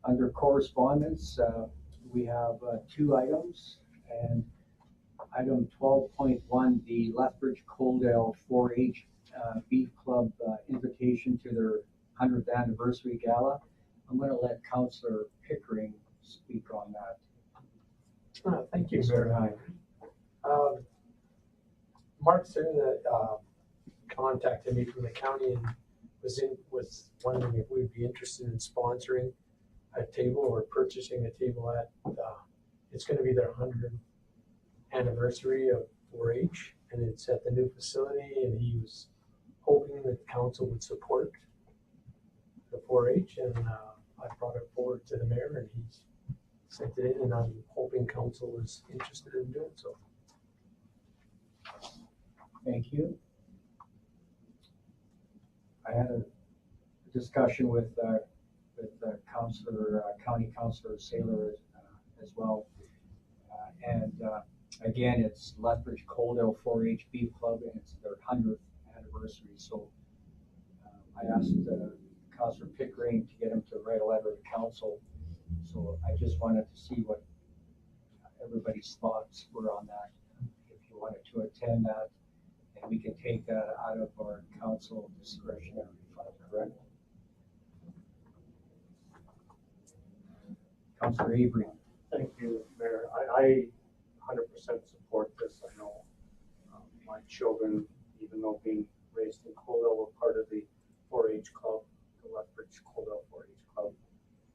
Under correspondence, we have two items, and item 12.1, the Lethbridge Coaldale 4-H Beef Club invitation to their 100th anniversary gala. I'm going to let Councillor Pickering speak on that. Thank you, Mayor. Mark Cerna contacted me from the county and was wondering if we'd be interested in sponsoring a table or purchasing a table at it's going to be their 100th anniversary of 4-H, and it's at the new facility, and he was hoping that the council would support the 4-H, and I brought it forward to the mayor, and he's sent it in, and I'm hoping council is interested in doing so. Thank you. I had a discussion with County Councillor Saylor as well, and again, it's Lethbridge Coaldale 4-H Beef Club, and it's their 100th anniversary. So I asked Councillor Pickering to get him to write a letter to council. So I just wanted to see what everybody's thoughts were on that. If you wanted to attend that, and we can take that out of our council discretionary fund, correct? Councillor Avery. Thank you, Mayor. I 100% support this. I know my children, even though being raised in Coaldale, were part of the 4-H club, the Lethbridge Coaldale 4-H club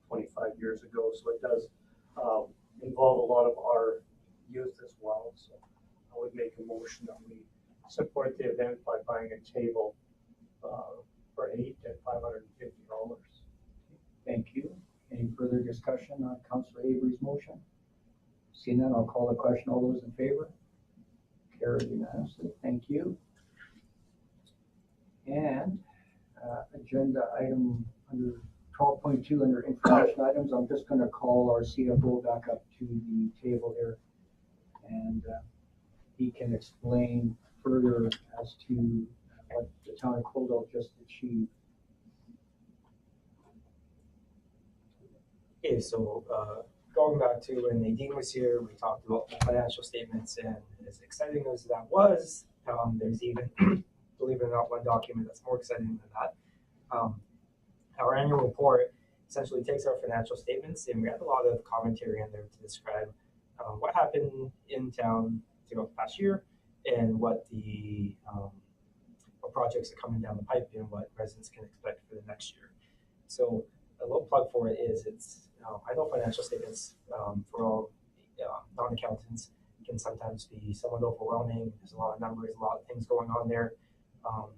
25 years ago. So it does involve a lot of our youth as well. So I would make a motion that we support the event by buying a table for $8 at $550. Thank you. Any further discussion on Councillor Avery's motion? Seeing none, I'll call the question. All those in favor? Carried unanimously. Thank you. And agenda item under 12.2 under information items, I'm just going to call our CFO back up to the table here, and he can explain further as to what the town of Coaldale just achieved. Okay, so going back to when Nadine was here, we talked about the financial statements, and as exciting as that was, there's even, believe it or not, one document that's more exciting than that. Our annual report essentially takes our financial statements, and we have a lot of commentary in there to describe what happened in town throughout the past year, and what the what projects are coming down the pipe, and what residents can expect for the next year. So a little plug for it is I know financial statements for all non-accountants can sometimes be somewhat overwhelming. There's a lot of numbers, a lot of things going on there.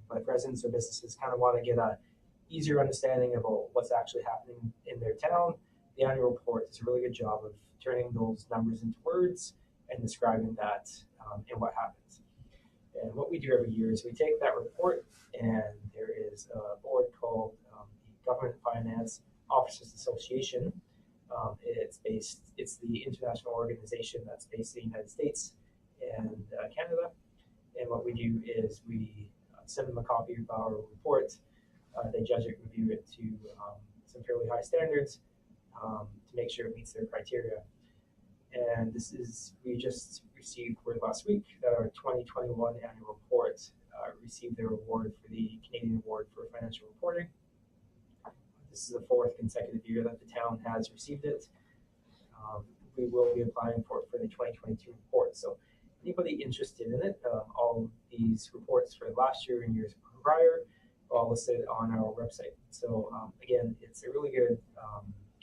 But residents or businesses kind of want to get a easier understanding about what's actually happening in their town. The annual report does a really good job of turning those numbers into words and describing that and what happens. And what we do every year is we take that report, and there is a board called the Government Finance Officers Association. It's the international organization that's based in the United States and Canada. And what we do is we send them a copy of our report. They judge it, review it to some fairly high standards to make sure it meets their criteria. And we just received word last week that our 2021 annual report received their award for the Canadian Award for Financial Reporting. This is the 4th consecutive year that the town has received it. We will be applying for it for the 2022 report. So anybody interested in it, all these reports for last year and years prior are all listed on our website. So again, it's a really good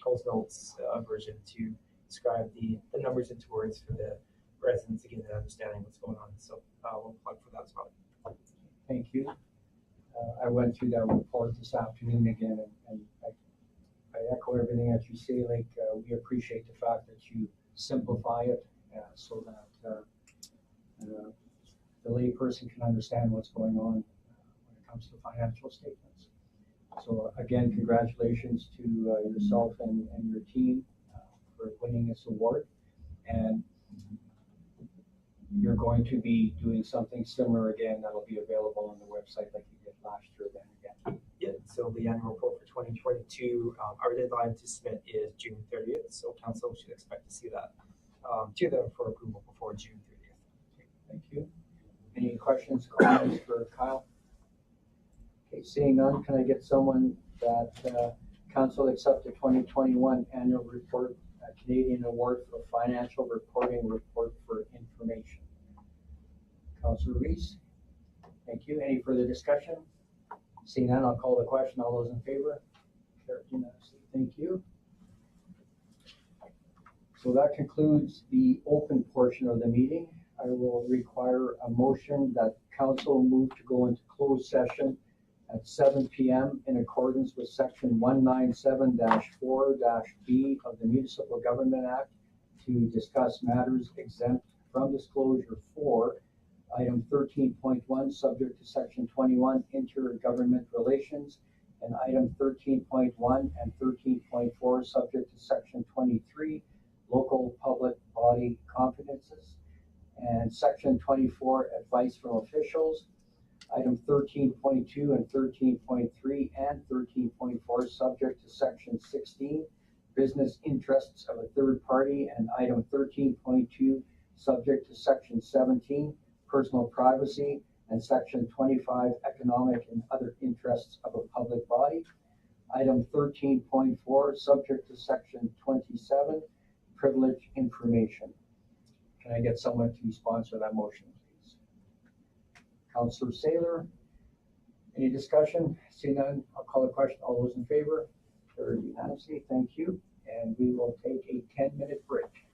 Coles Notes version to describe the numbers into words for the residents to get an understanding of what's going on. So we'll plug for that as well. Thank you. I went through that report this afternoon again, and I echo everything that you say. Like we appreciate the fact that you simplify it so that the layperson can understand what's going on when it comes to financial statements. So again, congratulations to yourself and your team for winning this award. And you're going to be doing something similar again that'll be available on the website like you did last year then again. Yeah, so the annual report for 2022, our deadline to submit is June 30th, so council should expect to see that to them for approval before June 30th. Okay, thank you. Any questions, comments for Kyle? Okay, seeing none, can I get someone that council accept the 2021 annual report, Canadian Award for Financial Reporting Report for Information? Councilor Reese, thank you. Any further discussion? Seeing none, I'll call the question. All those in favor? Carried unanimously. Thank you. So that concludes the open portion of the meeting. I will require a motion that council move to go into closed session at 7 p.m. in accordance with section 197-4-B of the Municipal Government Act to discuss matters exempt from disclosure for item 13.1, subject to section 21, intergovernment relations, and item 13.1 and 13.4, subject to section 23, local public body confidences, and section 24, advice from officials, item 13.2 and 13.3 and 13.4, subject to section 16, business interests of a third party, and item 13.2, subject to section 17, personal privacy, and section 25, economic and other interests of a public body. Item 13.4, subject to section 27, privileged information. Can I get someone to sponsor that motion, please? Councilor Saylor, any discussion? Seeing none, I'll call the question. All those in favor? Carried unanimously. Thank you. And we will take a 10-minute break.